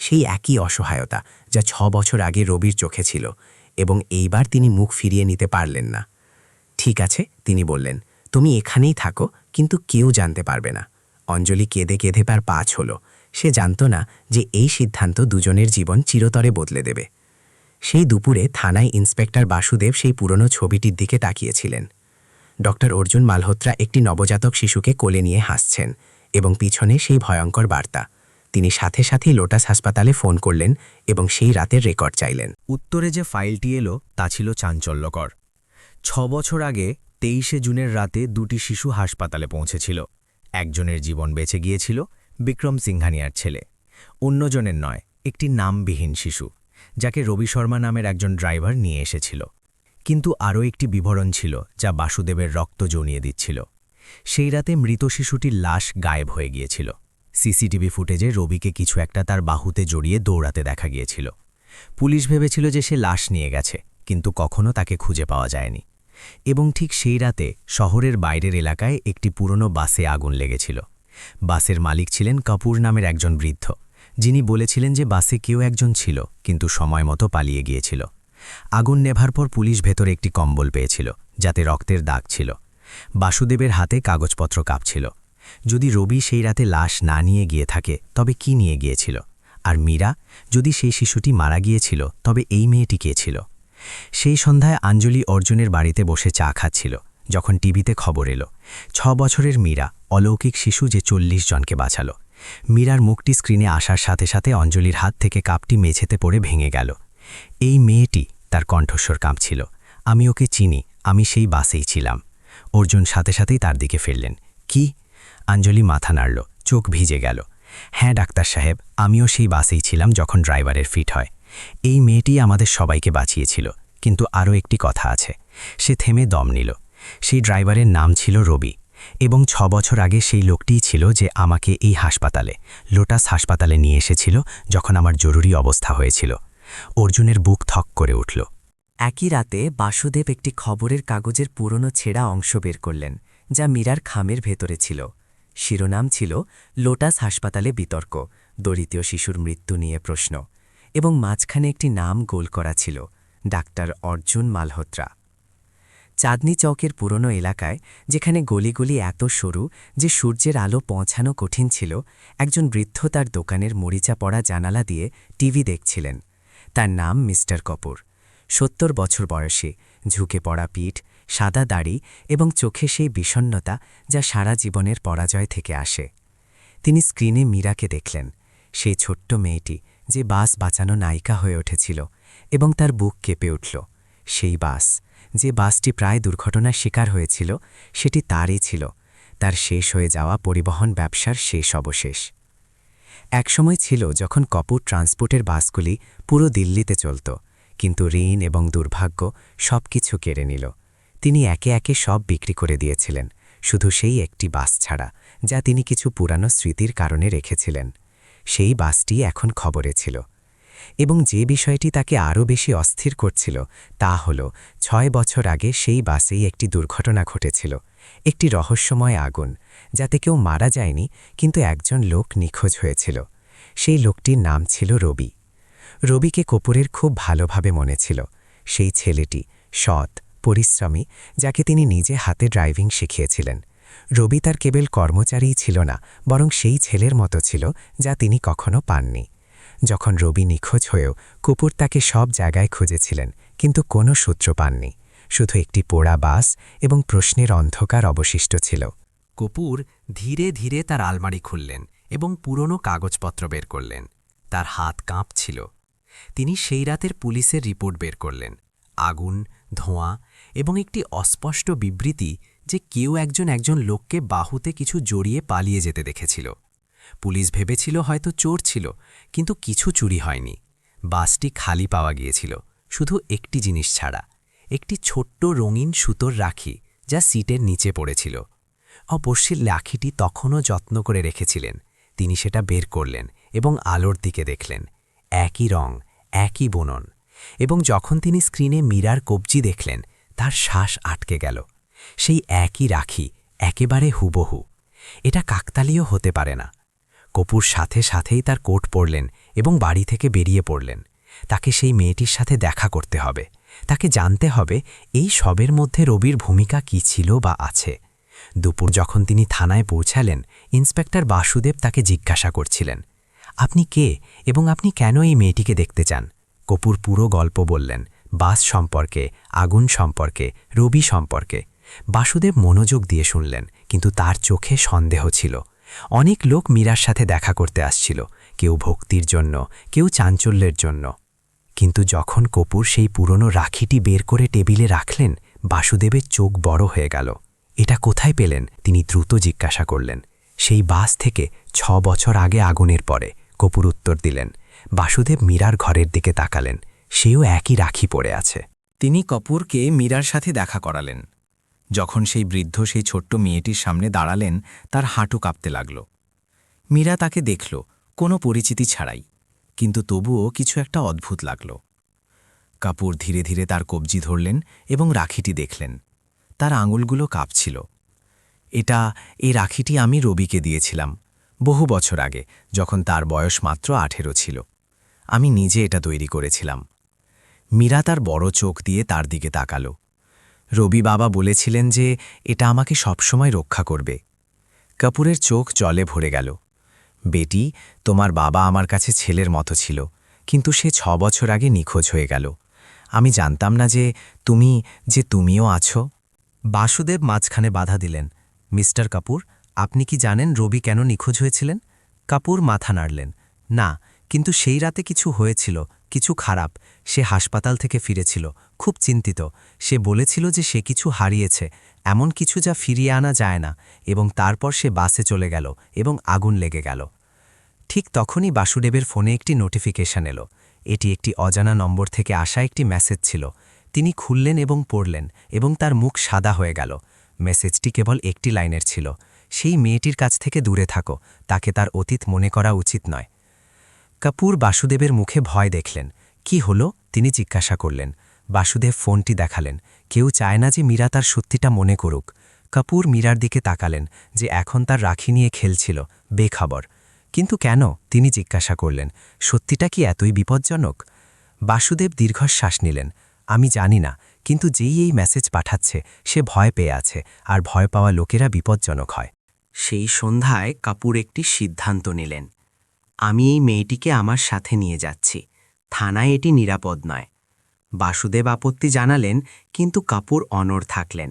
[SPEAKER 4] সেই একই অসহায়তা যা 6 বছর আগে রবির চোখে ছিল, এবং এইবার তিনি মুখ ফিরিয়ে নিতে পারলেন না। ঠিক আছে, তিনি বললেন, তুমি এখানেই থাকো, কিন্তু কেউ জানতে পারবে না। অঞ্জলি কেঁদে কেঁদে তার পা ছল। সে জানত না যে এই সিদ্ধান্ত দুজনের জীবন চিরতরে বদলে দেবে। সেই দুপুরে থানায় ইন্সপেক্টর বাসুদেব সেই পুরনো ছবিটির দিকে তাকিয়েছিলেন। ডক্টর অর্জুন মালহোত্রা একটি নবজাতক শিশুকে কোলে নিয়ে হাসছেন, এবং পিছনে সেই ভয়ঙ্কর বার্তা। তিনি সাথে সাথেই লোটাস হাসপাতালে ফোন করলেন এবং সেই রাতের রেকর্ড চাইলেন।
[SPEAKER 1] উত্তরে যে ফাইলটি এলো তা ছিল চাঞ্চল্যকর। 6 বছর আগে 23শে জুনের রাতে 2টি শিশু হাসপাতালে পৌঁছেছিল। একজনের জীবন বেঁচে গিয়েছিল, বিক্রম সিংঘানিয়ার ছেলে। অন্যজনের নয়, একটি নামবিহীন শিশু, যাকে রবি শর্মা নামের একজন ড্রাইভার নিয়ে এসেছিল। কিন্তু আরও একটি বিবরণ ছিল যা বাসুদেবের রক্ত জমিয়ে দিচ্ছিল। সেই রাতে মৃত শিশুটির লাশ গায়েব হয়ে গিয়েছিল। সিসিটিভি ফুটেজে রবিকে কিছু একটা তার বাহুতে জড়িয়ে দৌড়াতে দেখা গিয়েছিল। পুলিশ ভেবেছিল যে সে লাশ নিয়ে গেছে, কিন্তু কখনো তাকে খুঁজে পাওয়া যায়নি। এবং ঠিক সেই রাতে শহরের বাইরের এলাকায় একটি পুরনো বাসে আগুন লেগেছিল। বাসের মালিক ছিলেন কাপুর নামের একজন বৃদ্ধ, যিনি বলেছিলেন যে বাসে কেউ একজন ছিল, কিন্তু সময় মতো পালিয়ে গিয়েছিল। আগুন নেভার পর পুলিশ ভেতরে একটি কম্বল পেয়েছিল, যাতে রক্তের দাগ ছিল। বাসুদেবের হাতে কাগজপত্র কাঁপছিল। যদি রবি সেই রাতে লাশ না নিয়ে গিয়ে থাকে, তবে কি নিয়ে গিয়েছিল? আর মীরা, যদি সেই শিশুটি মারা গিয়েছিল, তবে এই মেয়েটি কে ছিল? সেই সন্ধ্যায় অঞ্জলি অর্জুনের বাড়িতে বসে চা খাচ্ছিল, যখন টিভিতে খবর এলো 6 বছরের মীরা, অলৌকিক শিশু যে 40 জনকে বাঁচাল। মীরার মুখটি স্ক্রিনে আসার সাথে সাথে অঞ্জলির হাত থেকে কাপটি মেঝেতে পড়ে ভেঙে গেল। এই মেয়েটি, তার কণ্ঠস্বর কাঁপছিল। আমি ওকে চিনি, আমি সেই বাসেই ছিলাম। অর্জুন সাথে সাথেই তার দিকে ফিরলেন। কি? অঞ্জলি মাথা নাড়ল, চোখ ভিজে গেল। হ্যাঁ ডাক্তার সাহেব, আমিও সেই বাসেই ছিলাম যখন ড্রাইভারের ফিট হয়। এই মেয়েটি আমাদের সবাইকে বাঁচিয়েছিল। কিন্তু আরও একটি কথা আছে। সে থেমে দম নিল। সেই ড্রাইভারের নাম ছিল রবি, এবং 6 বছর আগে সেই লোকটিই ছিল যে আমাকে এই হাসপাতালে, লোটাস হাসপাতালে নিয়ে এসেছিল যখন আমার জরুরি অবস্থা হয়েছিল। অর্জুনের বুক থক করে উঠল।
[SPEAKER 5] একই রাতে বাসুদেব একটি খবরের কাগজের পুরনো ছেঁড়া অংশ বের করলেন, যা মীরার খামের ভেতরে ছিল। শিরোনাম ছিল লোটাস হাসপাতালে বিতর্ক, দরিদ্র শিশুর মৃত্যু নিয়ে প্রশ্ন, এবং মাঝখানে একটি নাম গোল করা ছিল, ডাক্তার অর্জুন মালহোত্রা। চাঁদনি চৌকের পুরনো এলাকায়, যেখানে গলিগুলি এত সরু যে সূর্যের আলো পৌঁছানো কঠিন ছিল, একজন বৃদ্ধ তার দোকানের মরিচা পড়া জানালা দিয়ে টিভি দেখছিলেন। তার নাম মিস্টার কপুর। 70 বছর বয়সী, ঝুঁকে পড়া পিঠ, সাদা দাড়ি এবং চোখে সেই বিষণ্ণতা যা সারা জীবনের পরাজয় থেকে আসে। তিনি স্ক্রিনে মীরাকে দেখলেন, সেই ছোট্ট মেয়েটি যে বাস বাঁচানো নায়িকা হয়ে উঠেছিল, এবং তার বুক কেঁপে উঠল। সেই বাস, যে বাসটি প্রায় দুর্ঘটনার শিকার হয়েছিল, সেটি তারই ছিল, তার শেষ হয়ে যাওয়া পরিবহন ব্যবসার শেষ অবশেষ। একসময় ছিল যখন কপুর ট্রান্সপোর্টের বাসগুলি পুরো দিল্লিতে চলত, কিন্তু ঋণ এবং দুর্ভাগ্য সব কিছু কেড়ে নিল। তিনি একে একে সব বিক্রি করে দিয়েছিলেন, শুধু সেই একটি বাস ছাড়া, যা তিনি কিছু পুরানো স্মৃতির কারণে রেখেছিলেন। সেই বাসটি এখন খবরে ছিল। এবং যে বিষয়টি তাকে আরও বেশি অস্থির করছিল তা হল 6 বছর আগে সেই বাসেই একটি দুর্ঘটনা ঘটেছিল, একটি রহস্যময় আগুন, যাতে কেউ মারা যায়নি, কিন্তু একজন লোক নিখোঁজ হয়েছিল। সেই লোকটির নাম ছিল রবি। রবিকে কপুরের খুব ভালোভাবে মনে ছিল। সেই ছেলেটি, সৎ, পরিশ্রমী, যাকে তিনি নিজে হাতে ড্রাইভিং শিখিয়েছিলেন। রবি তার কেবল কর্মচারীই ছিল না, বরং সেই ছেলের মতো ছিল যা তিনি কখনো পাননি। যখন রবি নিখোঁজ হয়েও কপুর তাকে সব জায়গায় খুঁজেছিলেন, কিন্তু কোনো সূত্র পাননি। শুধু একটি পোড়া বাস এবং প্রশ্নের অন্ধকার অবশিষ্ট ছিল।
[SPEAKER 2] কপুর ধীরে ধীরে তার আলমারি খুললেন এবং পুরনো কাগজপত্র বের করলেন। তার হাত কাঁপছিল। তিনি সেই রাতের পুলিশের রিপোর্ট বের করলেন। আগুন, ধোঁয়া এবং একটি অস্পষ্ট বিবৃতি যে কেউ একজন লোককে বাহুতে কিছু জড়িয়ে পালিয়ে যেতে দেখেছিল। পুলিশ ভেবেছিল হয়তো চোর ছিল, কিন্তু কিছু চুরি হয়নি। বাসটি খালি পাওয়া গিয়েছিল, শুধু একটি জিনিস ছাড়া, একটি ছোট্ট রঙিন সুতোর রাখি, যা সিটের নিচে পড়েছিল। অবশ্যই রাখিটি তখনও যত্ন করে রেখেছিলেন। তিনি সেটা বের করলেন এবং আলোর দিকে দেখলেন। একই রং, একই বুনন। এবং যখন তিনি স্ক্রিনে মীরার কবজি দেখলেন, তার শ্বাস আটকে গেল। সেই একই রাখি, একেবারে হুবহু। এটা কাকতালীয় হতে পারে না,
[SPEAKER 3] কপুর সাথে সাথেই তার কোট পরলেন এবং বাড়ি থেকে বেরিয়ে পড়লেন। তাকে সেই মেয়েটির সাথে দেখা করতে হবে, তাকে জানতে হবে এই সবের মধ্যে রবির ভূমিকা কী ছিল বা আছে। দুপুর যখন তিনি থানায় পৌঁছালেন, ইন্সপেক্টর বাসুদেব তাকে জিজ্ঞাসা করছিলেন, আপনি কে এবং আপনি কেন এই মেয়েটিকে দেখতে চান? কপুর পুরো গল্প বললেন, বাস সম্পর্কে, আগুন সম্পর্কে, রবি সম্পর্কে। বাসুদেব মনোযোগ দিয়ে শুনলেন, কিন্তু তার চোখে সন্দেহ ছিল। অনেক লোক মীরার সাথে দেখা করতে আসছিল, কেউ ভক্তির জন্য, কেউ চাঞ্চল্যের জন্য। কিন্তু যখন কপুর সেই পুরনো রাখিটি বের করে টেবিলে রাখলেন, বাসুদেবের চোখ বড় হয়ে গেল। এটা কোথায় পেলেন? তিনি দ্রুত জিজ্ঞাসা করলেন। সেই বাস থেকে 6 বছর আগে আগুনের পরে, কপুর উত্তর দিলেন। বাসুদেব মীরার ঘরের দিকে তাকালেন, সেও একই রাখি পড়ে আছে।
[SPEAKER 1] তিনি কপুরকে মীরার সাথে দেখা করালেন। যখন সেই বৃদ্ধ সেই ছোট্ট মেয়েটির সামনে দাঁড়ালেন, তার হাঁটু কাঁপতে লাগল। মীরা তাকে দেখল, কোনো পরিচিতি ছাড়াই, কিন্তু তবুও কিছু একটা অদ্ভুত লাগল। কাপুর ধীরে ধীরে তার কবজি ধরলেন এবং রাখিটি দেখলেন। তার আঙুলগুলো কাঁপছিল। এই রাখিটি আমি রবিকে দিয়েছিলাম বহু বছর আগে, যখন তার বয়স মাত্র 18 ছিল। আমি নিজে এটা তৈরি করেছিলাম। মীরা তার বড় চোখ দিয়ে তার দিকে তাকাল। রবি বাবা বলেছিলেন যে এটা আমাকে সবসময় রক্ষা করবে। কাপুরের চোখ জলে ভরে গেল। বেটি, তোমার বাবা আমার কাছে ছেলের মতো ছিল, কিন্তু সে 6 বছর আগে নিখোঁজ হয়ে গেল। আমি জানতাম না যে তুমিও আছো।
[SPEAKER 5] বাসুদেব মাঝখানে বাধা দিলেন, মিস্টার কাপুর, আপনি কি জানেন রবি কেন নিখোঁজ হয়েছিলেন? কাপুর মাথা নাড়লেন, না, কিন্তু সেই রাতে কিছু হয়েছিল, কিছু খারাপ। সে হাসপাতাল থেকে ফিরেছিল, খুব চিন্তিত। সে বলেছিল যে সে কিছু হারিয়েছে, এমন কিছু যা ফিরিয়ে আনা যায় না, এবং তারপর সে বাসে চলে গেল এবং আগুন লেগে গেল। ঠিক তখনই বাসুদেবের ফোনে একটি নোটিফিকেশন এলো। এটি একটি অজানা নম্বর থেকে আসা একটি মেসেজ ছিল। তিনি খুললেন এবং পড়লেন, এবং তার মুখ সাদা হয়ে গেল। মেসেজটি কেবল একটি লাইনের ছিল, সেই মেয়েটির কাছ থেকে দূরে থাকো, তাকে তার অতীত মনে করা উচিত নয়। কাপুর বাসুদেবের মুখে ভয় দেখলেন। কি হলো? তিনি জিজ্ঞাসা করলেন। বাসুদেব ফোনটি দেখালেন। কেউ চায় না যে মীরা তার সত্যিটা মনে করুক। কাপুর মীরার দিকে তাকালেন, যে এখন তার রাখি নিয়ে খেলছিল, বেখবর। কিন্তু কেন? তিনি জিজ্ঞাসা করলেন। সত্যিটা কি এতই বিপজ্জনক? বাসুদেব দীর্ঘশ্বাস নিলেন। আমি জানি না, কিন্তু যেই এই মেসেজ পাঠাচ্ছে সে ভয় পেয়ে আছে, আর ভয় পাওয়া লোকেরা বিপজ্জনক হয়। সেই সন্ধ্যায় কাপুর একটি সিদ্ধান্ত নিলেন। আমি এই মেয়েটিকে আমার সাথে নিয়ে যাচ্ছি, থানায় এটি নিরাপদ নয়। বাসুদেব আপত্তি জানালেন, কিন্তু কাপুর অনড় থাকলেন।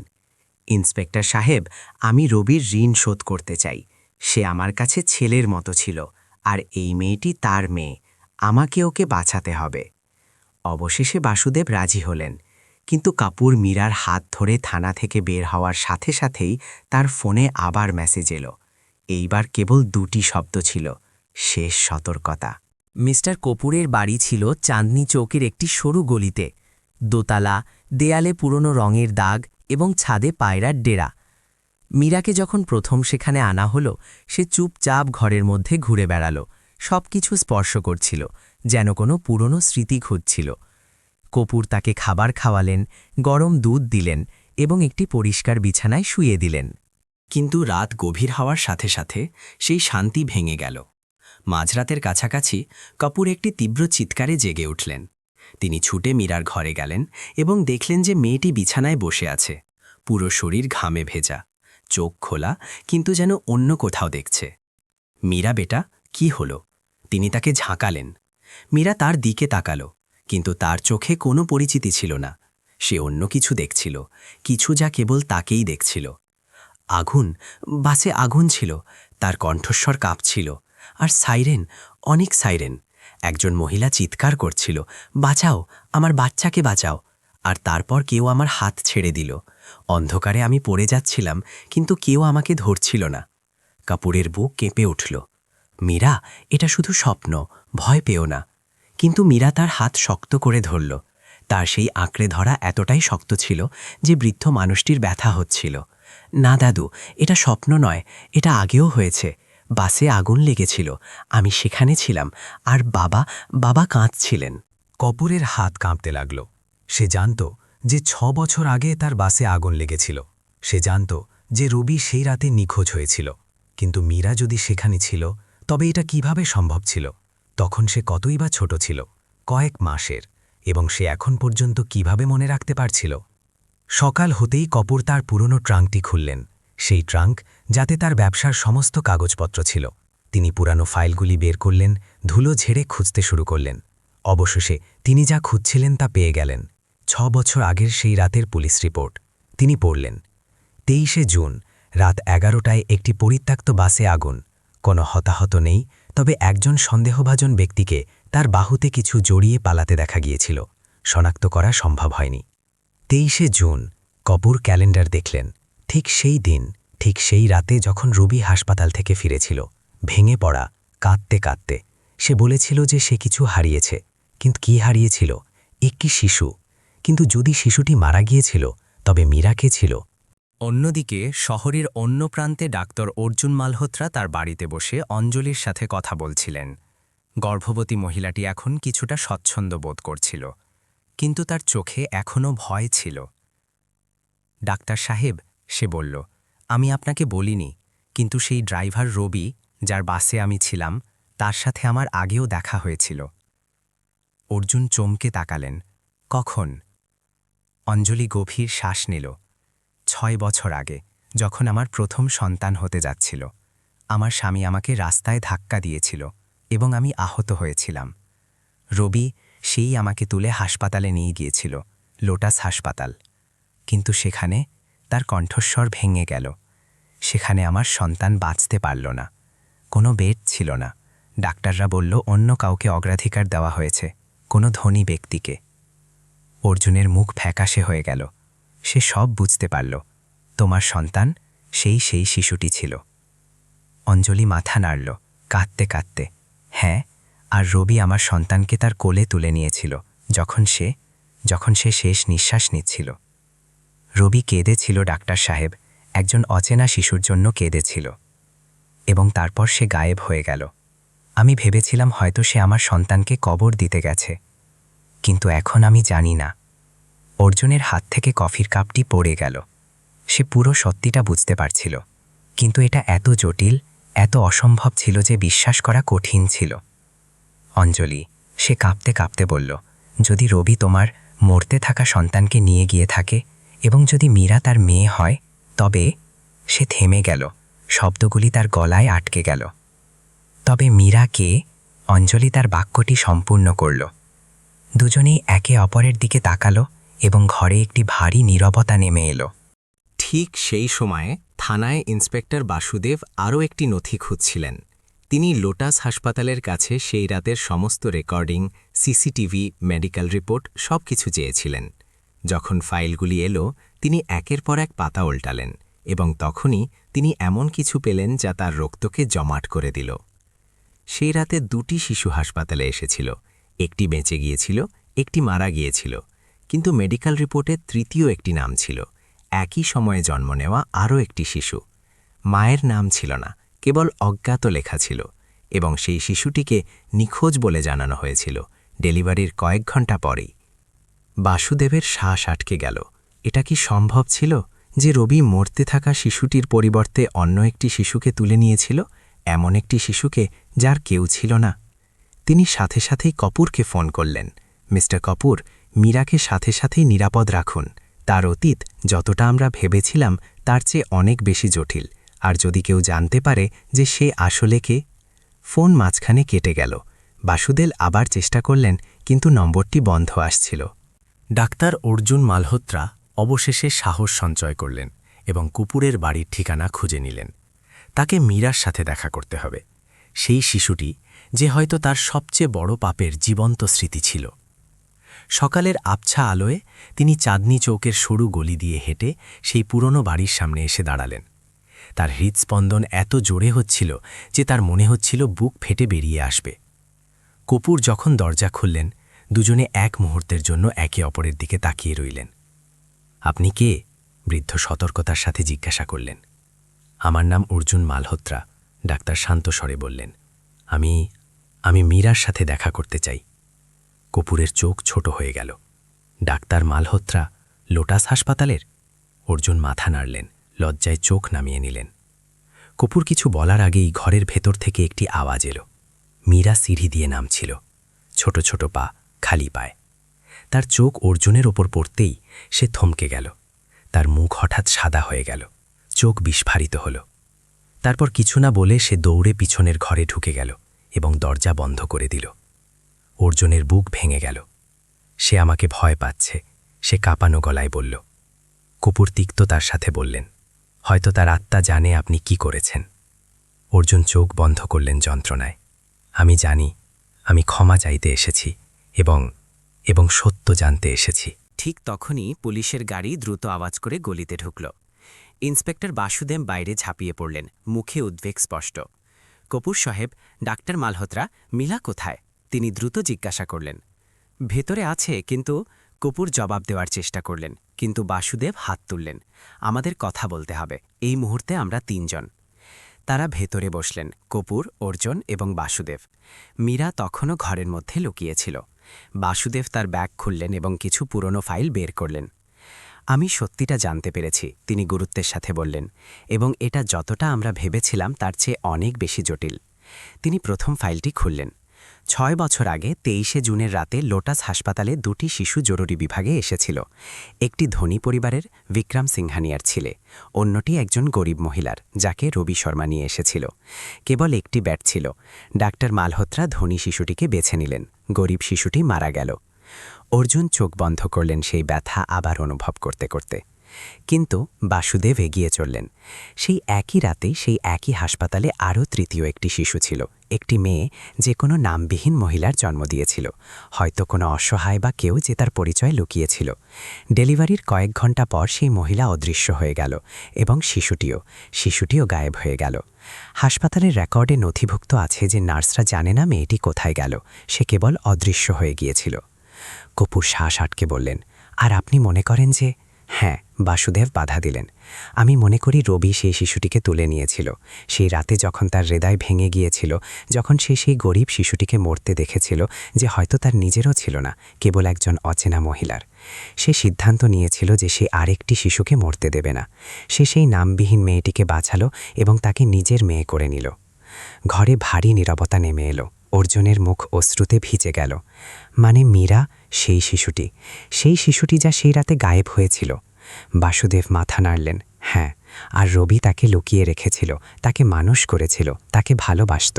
[SPEAKER 5] ইন্সপেক্টর সাহেব, আমি রবির ঋণ শোধ করতে চাই। সে আমার কাছে ছেলের মতো ছিল, আর এই মেয়েটি তার মেয়ে। আমাকে ওকে বাঁচাতে হবে। অবশেষে বাসুদেব রাজি হলেন, কিন্তু কাপুর মীরার হাত ধরে থানা থেকে বের হওয়ার সাথে সাথেই তার ফোনে আবার মেসেজ এলো। এইবার কেবল 2টি শব্দ ছিল, শেষ সতর্কতা। মিস্টার কপুরের বাড়ি ছিল চাঁদনি চৌকের একটি সরু গলিতে। দোতলা, দেয়ালে পুরনো রঙের দাগ এবং ছাদে পায়রার ডেরা। মীরাকে যখন প্রথম সেখানে আনা হলো, সে চুপচাপ ঘরের মধ্যে ঘুরে বেড়াল, সব কিছু স্পর্শ করছিল, যেন কোনো পুরনো স্মৃতি খুঁজছিল। কপুর তাকে খাবার খাওয়ালেন, গরম দুধ দিলেন এবং একটি পরিষ্কার বিছানায় শুইয়ে দিলেন।
[SPEAKER 4] কিন্তু রাত গভীর হওয়ার সাথে সাথে সেই শান্তি ভেঙে গেল। মাঝরাতের কাছাকাছি কাপুর একটি তীব্র চিৎকারে জেগে উঠলেন। তিনি ছুটে মীরার ঘরে গেলেন এবং দেখলেন যে মেয়েটি বিছানায় বসে আছে, পুরো শরীর ঘামে ভেজা, চোখ খোলা, কিন্তু যেন অন্য কোথাও দেখছে। মীরা বেটা, কি হলো? তিনি তাকে ঝাঁকালেন। মীরা তার দিকে তাকালো, কিন্তু তার চোখে কোনো পরিচিতি ছিল না। সে অন্য কিছু দেখছিল, কিছু যা কেবল তাকেই দেখছিল। আগুন, বাসে আগুন ছিল, তার কণ্ঠস্বর কাঁপছিল, আর সাইরেন, অনেক সাইরেন। একজন মহিলা চিৎকার করছিল, বাঁচাও, আমার বাচ্চাকে বাঁচাও। আর তারপর কেউ আমার হাত ছেড়ে দিল। অন্ধকারে আমি পড়ে যাচ্ছিলাম, কিন্তু কেউ আমাকে ধরছিল না। কাপুরের বুক কেঁপে উঠল। মীরা, এটা শুধু স্বপ্ন, ভয় পেও না। কিন্তু মীরা তার হাত শক্ত করে ধরল। তার সেই আঁকড়ে ধরা এতটাই শক্ত ছিল যে বৃদ্ধ মানুষটির ব্যথা হচ্ছিল। না দাদু, এটা স্বপ্ন নয়, এটা আগেও হয়েছে। বাসে আগুন লেগেছিল, আমি সেখানে ছিলাম, আর বাবা কাঁদছিলেন।
[SPEAKER 3] কপুরের হাত কাঁপতে লাগল। সে জানত যে 6 বছর আগে তার বাসে আগুন লেগেছিল। সে জানত যে রবি সেই রাতে নিখোঁজ হয়েছিল। কিন্তু মীরা যদি সেখানে ছিল, তবে এটা কিভাবে সম্ভব ছিল? তখন সে কতই বা ছোট ছিল, কয়েক মাসের, এবং সে এখন পর্যন্ত কিভাবে মনে রাখতে পারছিল? সকাল হতেই কপুর তার পুরনো ট্রাঙ্কটি খুললেন, সেই ট্রাঙ্ক যাতে তার ব্যবসার সমস্ত কাগজপত্র ছিল। তিনি পুরানো ফাইলগুলি বের করলেন, ধুলো ঝেড়ে খুঁজতে শুরু করলেন। অবশেষে তিনি যা খুঁজছিলেন তা পেয়ে গেলেন। 6 বছর আগের সেই রাতের পুলিশ রিপোর্ট তিনি পড়লেন। 23শে জুন রাত 11টায় একটি পরিত্যক্ত বাসে আগুন। কোনো হতাহত নেই, তবে একজন সন্দেহভাজন ব্যক্তিকে তার বাহুতে কিছু জড়িয়ে পালাতে দেখা গিয়েছিল। শনাক্ত করা সম্ভব হয়নি। 23শে জুন কপুর ক্যালেন্ডার দেখলেন। ঠিক সেই দিন, ঠিক সেই রাতে যখন রুবি হাসপাতাল থেকে ফিরেছিল, ভেঙে পড়া, কাঁদতে কাঁদতে। সে বলেছিল যে সে কিছু হারিয়েছে, কিন্তু কি হারিয়েছিল? একটি শিশু। কিন্তু যদি শিশুটি মারা গিয়েছিল, তবে মীরা কে ছিল?
[SPEAKER 5] অন্যদিকে শহরের অন্য প্রান্তে ডাক্তার অর্জুন মালহোত্রা তার বাড়িতে বসে অঞ্জলির সাথে কথা বলছিলেন। গর্ভবতী মহিলাটি এখন কিছুটা স্বচ্ছন্দ বোধ করছিল, কিন্তু তার চোখে এখনও ভয় ছিল। ডাক্তার সাহেব, সে বলল, আমি আপনাকে বলিনি, কিন্তু সেই ড্রাইভার রবি, যার বাসে আমি ছিলাম, তার সাথে আমার আগেও দেখা হয়েছিল। অর্জুন চমকে তাকালেন। কখন? অঞ্জলি গভীর শ্বাস নিল। 6 বছর আগে, যখন আমার প্রথম সন্তান হতে যাচ্ছিল। আমার স্বামী আমাকে রাস্তায় ধাক্কা দিয়েছিল এবং আমি আহত হয়েছিলাম। রবি সেই আমাকে তুলে হাসপাতালে নিয়ে গিয়েছিল, লোটাস হাসপাতাল। কিন্তু সেখানে তার কণ্ঠস্বর ভেঙে গেল। সেখানে আমার সন্তান বাঁচতে পারল না। কোনো বেড ছিল না। ডাক্তাররা বলল অন্য কাউকে অগ্রাধিকার দেওয়া হয়েছে, কোনো ধনী ব্যক্তিকে। অর্জুনের মুখ ফ্যাকাশে হয়ে গেল। সে সব বুঝতে পারল। তোমার সন্তান সেই শিশুটি ছিল। অঞ্জলি মাথা নাড়ল, কাঁদতে কাঁদতে। হ্যাঁ, আর রবি আমার সন্তানকে তার কোলে তুলে নিয়েছিল যখন সে শেষ নিঃশ্বাস নিচ্ছিল। রবি কেঁদেছিল ডাক্তার সাহেব, একজন অচেনা শিশুর জন্য কেঁদেছিল। এবং তারপর সে গায়েব হয়ে গেল। আমি ভেবেছিলাম হয়তো সে আমার সন্তানকে কবর দিতে গেছে, কিন্তু এখন আমি জানি না। অর্জুনের হাত থেকে কফির কাপটি পড়ে গেল। সে পুরো সত্যিটা বুঝতে পারছিল, কিন্তু এটা এত জটিল, এত অসম্ভব ছিল যে বিশ্বাস করা কঠিন ছিল। অঞ্জলি, সে কাঁপতে কাঁপতে বলল, যদি রবি তোমার মরতে থাকা সন্তানকে নিয়ে গিয়ে থাকে এবং যদি মীরা তার মেয়ে হয়, তবে... সে থেমে গেল, শব্দগুলি তার গলায় আটকে গেল। তবে মীরা কে? অঞ্জলি তার বাক্যটি সম্পূর্ণ করল। দুজনেই একে অপরের দিকে তাকালো এবং ঘরে একটি ভারী নীরবতা নেমে এলো।
[SPEAKER 2] ঠিক সেই সময়ে থানায় ইন্সপেক্টর বাসুদেব আরও একটি নথি খুঁজছিলেন। তিনি লোটাস হাসপাতালের কাছে সেই রাতের সমস্ত রেকর্ডিং, সিসিটিভি, মেডিকেল রিপোর্ট সবকিছু চেয়েছিলেন। যখন ফাইলগুলি এলো, তিনি একের পর এক পাতা উল্টালেন, এবং তখনই তিনি এমন কিছু পেলেন যা তার রক্তকে জমাট করে দিল। সেই রাতে 2টি শিশু হাসপাতালে এসেছিল। একটি বেঁচে গিয়েছিল, একটি মারা গিয়েছিল, কিন্তু মেডিকেল রিপোর্টে তৃতীয় একটি নাম ছিল, একই সময়ে জন্ম নেওয়া আরও একটি শিশু। মায়ের নাম ছিল না, কেবল অজ্ঞাত লেখা ছিল, এবং সেই শিশুটিকে নিখোঁজ বলে জানানো হয়েছিল ডেলিভারির কয়েক ঘণ্টা পরেই। বাসুদেবের শ্বাস আটকে গেল। এটা কি সম্ভব ছিল যে রবি মরতে থাকা শিশুটির পরিবর্তে অন্য একটি শিশুকে তুলে নিয়েছিল, এমন একটি শিশুকে যার কেউ ছিল না? তিনি সাথে সাথেই কপুরকে ফোন করলেন। মিস্টার কপুর, মীরাকে সাথে সাথেই নিরাপদ রাখুন। তার অতীত যতটা আমরা ভেবেছিলাম তার চেয়ে অনেক বেশি জটিল, আর যদি কেউ জানতে পারে যে সে আসলে কে... ফোন মাঝখানে কেটে গেল। বাসুদেব আবার চেষ্টা করলেন, কিন্তু নম্বরটি বন্ধ আসছিল।
[SPEAKER 3] ডাক্তার অর্জুন মালহোত্রা অবশেষে সাহস সঞ্চয় করলেন এবং কুপুরের বাড়ির ঠিকানা খুঁজে নিলেন। তাকে মীরার সাথে দেখা করতে হবে, সেই শিশুটি যে হয়তো তার সবচেয়ে বড় পাপের জীবন্ত স্মৃতি ছিল। সকালের আবছা আলোয় তিনি চাঁদনি চৌকের সরু গলি দিয়ে হেঁটে সেই পুরনো বাড়ির সামনে এসে দাঁড়ালেন। তার হৃদস্পন্দন এত জোরে হচ্ছিল যে তার মনে হচ্ছিল বুক ফেটে বেরিয়ে আসবে। কপুর যখন দরজা খুললেন, দুজনে এক মুহূর্তের জন্য একে অপরের দিকে তাকিয়ে রইলেন। আপনি কে? বৃদ্ধ সতর্কতার সাথে জিজ্ঞাসা করলেন। আমার নাম অর্জুন মালহোত্রা, ডাক্তার শান্ত স্বরে বললেন। আমি মীরার সাথে দেখা করতে চাই। কপুরের চোখ ছোট হয়ে গেল। ডাক্তার মালহোত্রা, লোটাস হাসপাতালের? অর্জুন মাথা নাড়লেন, লজ্জায় চোখ নামিয়ে নিলেন।
[SPEAKER 4] কপুর কিছু বলার আগেই ঘরের ভেতর থেকে একটি আওয়াজ এলো। মীরা সিঁড়ি দিয়ে নামছিল, ছোট ছোট পা, খালি পায়। তার চোখ অর্জুনের ওপর পড়তেই সে থমকে গেল। তার মুখ হঠাৎ সাদা হয়ে গেল, চোখ বিস্ফারিত হল। তারপর কিছু না বলে সে দৌড়ে পিছনের ঘরে ঢুকে গেল এবং দরজা বন্ধ করে দিল। অর্জুনের বুক ভেঙে গেল। সে আমাকে ভয় পাচ্ছে, সে কাঁপানো গলায় বলল। কপুর তিক্ততার সাথে বললেন, হয়তো তার আত্মা জানে আপনি কি করেছেন। অর্জুন চোখ বন্ধ করলেন যন্ত্রণায়। আমি জানি, আমি ক্ষমা চাইতে এসেছি এবং সত্য জানতে এসেছি।
[SPEAKER 2] ঠিক তখনই পুলিশের গাড়ি দ্রুত আওয়াজ করে গলিতে ঢুকল। ইন্সপেক্টর বাসুদেব বাইরে ঝাঁপিয়ে পড়লেন, মুখে উদ্বেগ স্পষ্ট। কপুর সাহেব, ডাক্তার মালহোত্রা, মিলা কোথায়? তিনি দ্রুত জিজ্ঞাসা করলেন। ভেতরে আছে, কিন্তু কপুর জবাব দেওয়ার চেষ্টা করলেন, কিন্তু বাসুদেব হাত তুললেন। আমাদের কথা বলতে হবে, এই মুহূর্তে আমরা 3 জন। তারা ভেতরে বসলেন, কপুর, অর্জুন এবং বাসুদেব। মীরা তখনও ঘরের মধ্যে লুকিয়েছিল। বাসুদেব তার ব্যাগ খুললেন এবং কিছু পুরনো ফাইল বের করলেন। আমি সত্যিটা জানতে পেরেছি, তিনি গুরুত্বের সাথে বললেন, এবং এটা যতটা আমরা ভেবেছিলাম তার চেয়ে অনেক বেশি জটিল। তিনি প্রথম ফাইলটি খুললেন। 6 বছর আগে 23শে জুনের রাতে লোটাস হাসপাতালে 2টি শিশু জরুরি বিভাগে এসেছিল। একটি ধনী পরিবারের, বিক্রম সিংহানিয়ার ছেলে, অন্যটি একজন গরিব মহিলার, যাকে রবি শর্মা নিয়ে এসেছিল। কেবল একটি ব্যাট ছিল। ডাক্তার মালহোত্রা ধনী শিশুটিকে বেছে নিলেন, গরিব শিশুটি মারা গেল। অর্জুন চোখ বন্ধ করলেন সেই ব্যথা আবার অনুভব করতে করতে। কিন্তু বাসুদেব এগিয়ে চললেন। সেই একই রাতে সেই একই হাসপাতালে আরও 3য় একটি শিশু ছিল, একটি মেয়ে, যে কোনো নামবিহীন মহিলার জন্ম দিয়েছিল, হয়তো কোনো অসহায় বা কেউ যে তার পরিচয় লুকিয়েছিল। ডেলিভারির কয়েক ঘণ্টা পর সেই মহিলা অদৃশ্য হয়ে গেল এবং শিশুটিও গায়েব হয়ে গেল। হাসপাতালের রেকর্ডে নথিভুক্ত আছে যে নার্সরা জানে না মেয়েটি কোথায় গেল, সে কেবল অদৃশ্য হয়ে গিয়েছিল। কপুর শ্বাস আটকে বললেন, আর আপনি মনে করেন যে? হ্যাঁ, বাসুদেব বাধা দিলেন। আমি মনে করি রবি সেই শিশুটিকে তুলে নিয়েছিল। সেই রাতে যখন তার হৃদয় ভেঙে গিয়েছিল, যখন সে সেই গরিব শিশুটিকে মরতে দেখেছিল, যে হয়তো তার নিজেরও ছিল না, কেবল একজন অচেনা মহিলার, সে সিদ্ধান্ত নিয়েছিল যে সে আরেকটি শিশুকে মরতে দেবে না। সে সেই নামবিহীন মেয়েটিকে বাঁচালো এবং তাকে নিজের মেয়ে করে নিল। ঘরে ভারী নীরবতা নেমে এলো। অর্জুনের মুখ অশ্রুতে ভিজে গেল। মানে মীরা, সেই শিশুটি যা সেই রাতে গায়েব হয়েছিল। বাসুদেব মাথা নাড়লেন। হ্যাঁ, আর রবি তাকে লুকিয়ে রেখেছিল, তাকে মানুষ করেছিল, তাকে ভালোবাসত।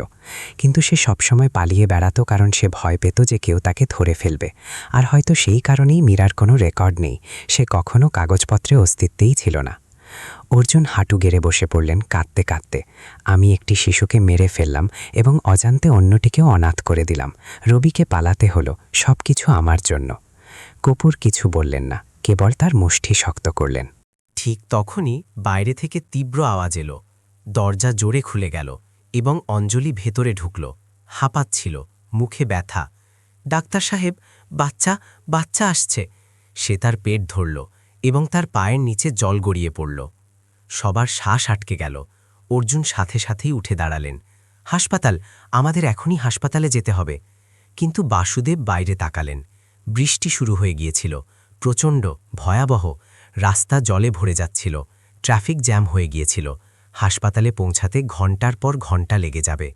[SPEAKER 2] কিন্তু সে সবসময় পালিয়ে বেড়াত, কারণ সে ভয় পেত যে কেউ তাকে ধরে ফেলবে। আর হয়তো সেই কারণেই মীরার কোনো রেকর্ড নেই, সে কখনো কাগজপত্রে অস্তিত্বেই ছিল না। অর্জুন হাঁটু গেড়ে বসে পড়লেন, কাঁদতে কাঁদতে। আমি একটি শিশুকে মেরে ফেললাম এবং অজান্তে অন্যটিকেও অনাথ করে দিলাম। রবিকে পালাতে হলো, সব কিছু আমার জন্য। কপুর কিছু বললেন না, কেবল তার মুষ্টি শক্ত করলেন।
[SPEAKER 1] ঠিক তখনই বাইরে থেকে তীব্র আওয়াজ এলো। দরজা জোরে খুলে গেল এবং অঞ্জলি ভেতরে ঢুকল, হাঁপাচ্ছিল, মুখে ব্যথা। ডাক্তার সাহেব, বাচ্চা আসছে। সে তার পেট ধরল এবং তার পায়ের নিচে জল গড়িয়ে পড়ল। সবার শ্বাস আটকে গেল। অর্জুন সাথে সাথেই উঠে দাঁড়ালেন। হাসপাতাল, আমাদের এখনই হাসপাতালে যেতে হবে। কিন্তু বাসুদেব বাইরে তাকালেন। বৃষ্টি শুরু হয়ে গিয়েছিল, প্রচণ্ড, ভয়াবহ। রাস্তা জলে ভরে যাচ্ছিল, ট্রাফিক জ্যাম হয়ে গিয়েছিল। হাসপাতালে পৌঁছাতে ঘণ্টার পর ঘণ্টা লেগে যাবে।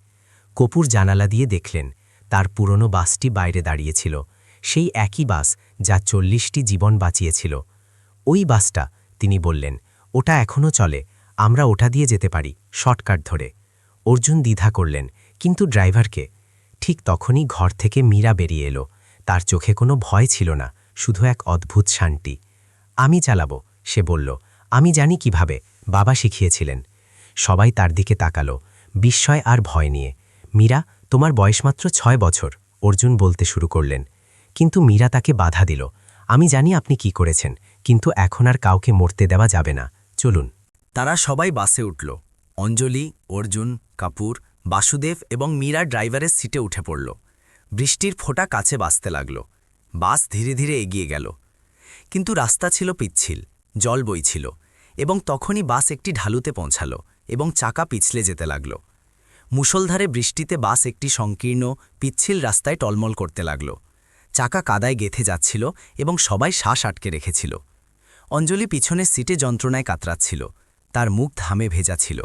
[SPEAKER 1] কপুর জানালা দিয়ে দেখলেন, তার পুরনো বাসটি বাইরে দাঁড়িয়েছিল, সেই একই বাস যা 40টি জীবন বাঁচিয়েছিল। ওই বাসটা, তিনি বললেন, ওটা এখনও চলে, আমরা ওটা দিয়ে যেতে পারি, শর্টকাট ধরে। অর্জুন দ্বিধা করলেন, কিন্তু ড্রাইভারকে? ঠিক তখনই ঘর থেকে মীরা বেরিয়ে এলো। তার চোখে কোনো ভয় ছিল না, শুধু এক অদ্ভুত শান্তি। আমি চালাবো, সে বলল। আমি জানি কিভাবে, বাবা শিখিয়েছিলেন। সবাই তার দিকে তাকালো, বিস্ময় আর ভয় নিয়ে। মীরা, তোমার বয়স মাত্র 6 বছর, অর্জুন বলতে শুরু করলেন। কিন্তু মীরা তাকে বাধা দিল। আমি জানি আপনি কি করেছেন, কিন্তু এখন আর কাউকে মরতে দেওয়া যাবে না, চলুন।
[SPEAKER 4] তারা সবাই বাসে উঠল। অঞ্জলি, অর্জুন, কাপুর, বাসুদেব এবং মীরা ড্রাইভারের সিটে উঠে পড়ল। বৃষ্টির ফোঁটা কাছে বাজতে লাগল। বাস ধীরে ধীরে এগিয়ে গেল। কিন্তু রাস্তা ছিল পিচ্ছিল, জল বইছিল, এবং তখনই বাস একটি ঢালুতে পৌঁছাল এবং চাকা পিছলে যেতে লাগল। মুষলধারে বৃষ্টিতে বাস একটি সংকীর্ণ, পিচ্ছিল রাস্তায় টলমল করতে লাগল। চাকা কাদায় গেঁথে যাচ্ছিল এবং সবাই শ্বাস আটকে রেখেছিল। অঞ্জলি পিছনের সিটে যন্ত্রণায় কাতরাচ্ছিল, তার মুখ ঘামে ভেজা ছিল।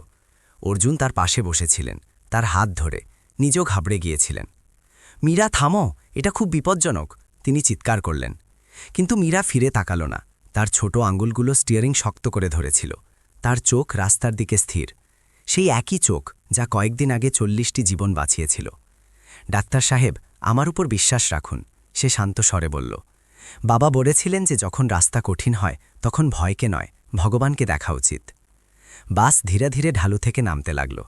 [SPEAKER 4] অর্জুন তার পাশে বসেছিলেন, তার হাত ধরে, নিজেও ঘাবড়ে গিয়েছিলেন। মীরা, থামো, এটা খুব বিপজ্জনক, তিনি চিৎকার করলেন। কিন্তু মীরা ফিরে তাকালো না। তার ছোট আঙ্গুলগুলো স্টিয়ারিং শক্ত করে ধরেছিল। তার চোখ রাস্তার দিকে স্থির, সেই একই চোখ যা কয়েকদিন আগে 40টি জীবন বাঁচিয়েছিল। ডাক্তার সাহেব, আমার উপর বিশ্বাস রাখুন, সে শান্ত স্বরে বলল। বাবা বলেছিলেন যে যখন রাস্তা কঠিন হয় তখন ভয়কে নয়, ভগবানকে দেখা উচিত। বাস ধীরে ধীরে ঢালু থেকে নামতে লাগল।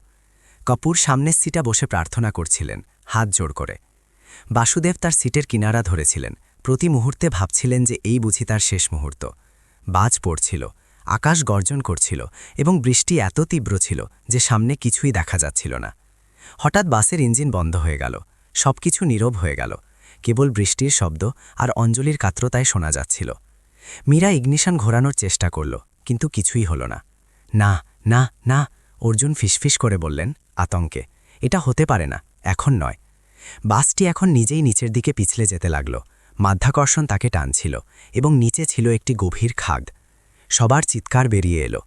[SPEAKER 4] কপুর সামনের সিটা বসে প্রার্থনা করছিলেন, হাত জোড় করে। বাসুদেব তার সিটের কিনারা ধরেছিলেন, প্রতি মুহূর্তে ভাবছিলেন যে এই বুঝি তার শেষ মুহূর্ত। বাজ পড়ছিল, আকাশ গর্জন করছিল এবং বৃষ্টি এত তীব্র ছিল যে সামনে কিছুই দেখা যাচ্ছিল না। হঠাৎ বাসের ইঞ্জিন বন্ধ হয়ে গেল, সবকিছু নীরব হয়ে গেল, কেবল বৃষ্টির শব্দ আর অঞ্জলির কাতরতায় শোনা যাচ্ছিল। মীরা ইগনিশন ঘোরানোর চেষ্টা করল, কিন্তু কিছুই হল না। না না না, অর্জুন ফিসফিস করে বললেন আতঙ্কে, এটা হতে পারে না, এখন নয়। বাসটি এখন নিজেই নিচের দিকে পিছলে যেতে লাগল। মাধ্যাকর্ষণ তাকে টানছিল এবং নিচে ছিল একটি গভীর খাদ। সবার চিৎকার বেরিয়ে এলো।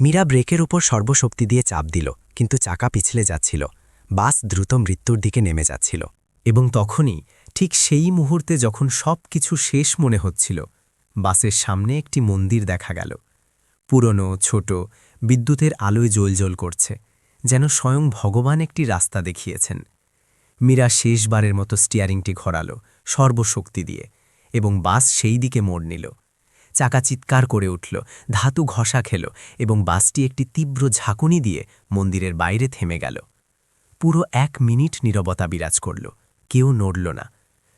[SPEAKER 4] মীরা ব্রেকের উপর সর্বশক্তি দিয়ে চাপ দিল, কিন্তু চাকা পিছলে যাচ্ছিল। বাস দ্রুত মৃত্যুর দিকে নেমে যাচ্ছিল। এবং তখনই, ঠিক সেই মুহূর্তে যখন সব কিছু শেষ মনে হচ্ছিল, বাসের সামনে একটি মন্দির দেখা গেল। পুরনো, ছোট, বিদ্যুতের আলোয় জ্বলজ্বল করছে, যেন স্বয়ং ভগবান একটি রাস্তা দেখিয়েছেন। মীরা শেষবারের মতো স্টিয়ারিংটি ঘোরাল সর্বশক্তি দিয়ে, এবং বাস সেই দিকে মোড় নিল। চাকা চিৎকার করে উঠল, ধাতু ঘষা খেল, এবং বাসটি একটি তীব্র ঝাঁকুনি দিয়ে মন্দিরের বাইরে থেমে গেল। পুরো 1 মিনিট নীরবতা বিরাজ করল, কেউ নড়ল না।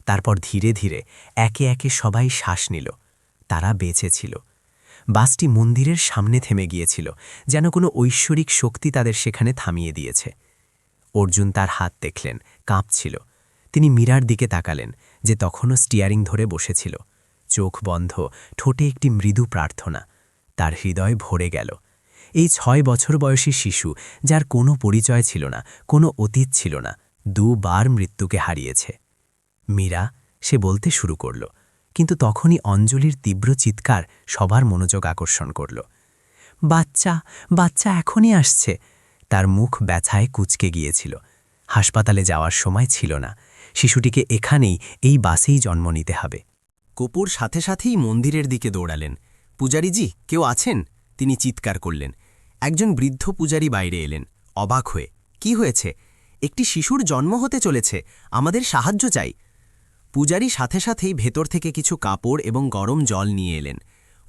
[SPEAKER 4] তারপর ধীরে ধীরে একে একে সবাই শ্বাস নিল। তারা বেঁচে ছিল। বাসটি মন্দিরের সামনে থেমে গিয়েছিল, যেন কোনো ঐশ্বরিক শক্তি তাদের সেখানে থামিয়ে দিয়েছে। অর্জুন তার হাত দেখলেন, কাঁপছিল। তিনি মীরার দিকে তাকালেন, যে তখনও স্টিয়ারিং ধরে বসেছিল। চোখ বন্ধ, ঠোঁটে একটি মৃদু প্রার্থনা। তার হৃদয় ভরে গেল। এই 6 বছর বয়সী শিশু, যার কোনো পরিচয় ছিল না, কোনো অতীত ছিল না, 2 বার মৃত্যুকে হারিয়েছে। মীরা, সে বলতে শুরু করল, কিন্তু তখনই অঞ্জলির তীব্র চিৎকার সবার মনোযোগ আকর্ষণ করল। বাচ্চা, বাচ্চা এখনই আসছে। তার মুখ ব্যথায় কুঁচকে গিয়েছিল। হাসপাতালে যাওয়ার সময় ছিল না। শিশুটিকে এখানেই, এই বাসেই জন্ম নিতে হবে। কপুর সাথে সাথেই মন্দিরের দিকে দৌড়ালেন। পূজারীজি, কেউ আছেন? তিনি চিৎকার করলেন। একজন বৃদ্ধ পূজারী বাইরে এলেন, অবাক হয়ে। কি হয়েছে? একটি শিশুর জন্ম হতে চলেছে, আমাদের সাহায্য চাই। পূজারী সাথে সাথেই ভেতর থেকে কিছু কাপড় এবং গরম জল নিয়ে এলেন।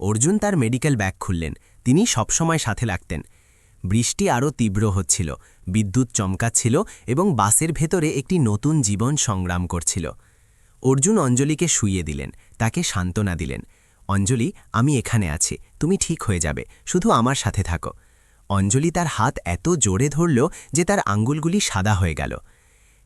[SPEAKER 4] অর্জুন তার মেডিকেল ব্যাগ খুললেন, তিনি সবসময় সাথে রাখতেন। বৃষ্টি আরও তীব্র হচ্ছিল, বিদ্যুৎ চমকাচ্ছিল এবং বাসের ভেতরে একটি নতুন জীবন সংগ্রাম করছিল। অর্জুন অঞ্জলিকে শুইয়ে দিলেন, তাকে সান্ত্বনা দিলেন। অঞ্জলি, আমি এখানে আছি, তুমি ঠিক হয়ে যাবে, শুধু আমার সাথে থাকো। অঞ্জলি তার হাত এত জোরে ধরল যে তার আঙ্গুলগুলি সাদা হয়ে গেল।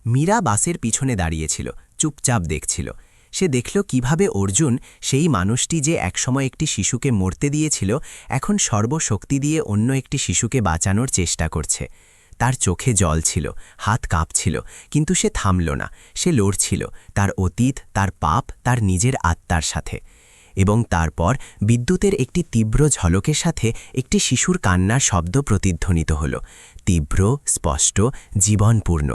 [SPEAKER 4] মীরা বাসের পিছনে দাঁড়িয়েছিল, চুপচাপ দেখছিল। সে দেখল কিভাবে অর্জুন, সেই মানুষটি যে একসময় একটি শিশুকে মরতে দিয়েছিল, এখন সর্বশক্তি দিয়ে অন্য একটি শিশুকে বাঁচানোর চেষ্টা করছে। তার চোখে জল ছিল, হাত কাঁপছিল, কিন্তু সে থামল না। সে লড়ছিল, তার অতীত, তার পাপ, তার নিজের আত্মার সাথে। এবং তারপর বিদ্যুতের একটি তীব্র ঝলকের সাথে একটি শিশুর কান্নার শব্দ প্রতিধ্বনিত হল, তীব্র, স্পষ্ট, জীবনপূর্ণ।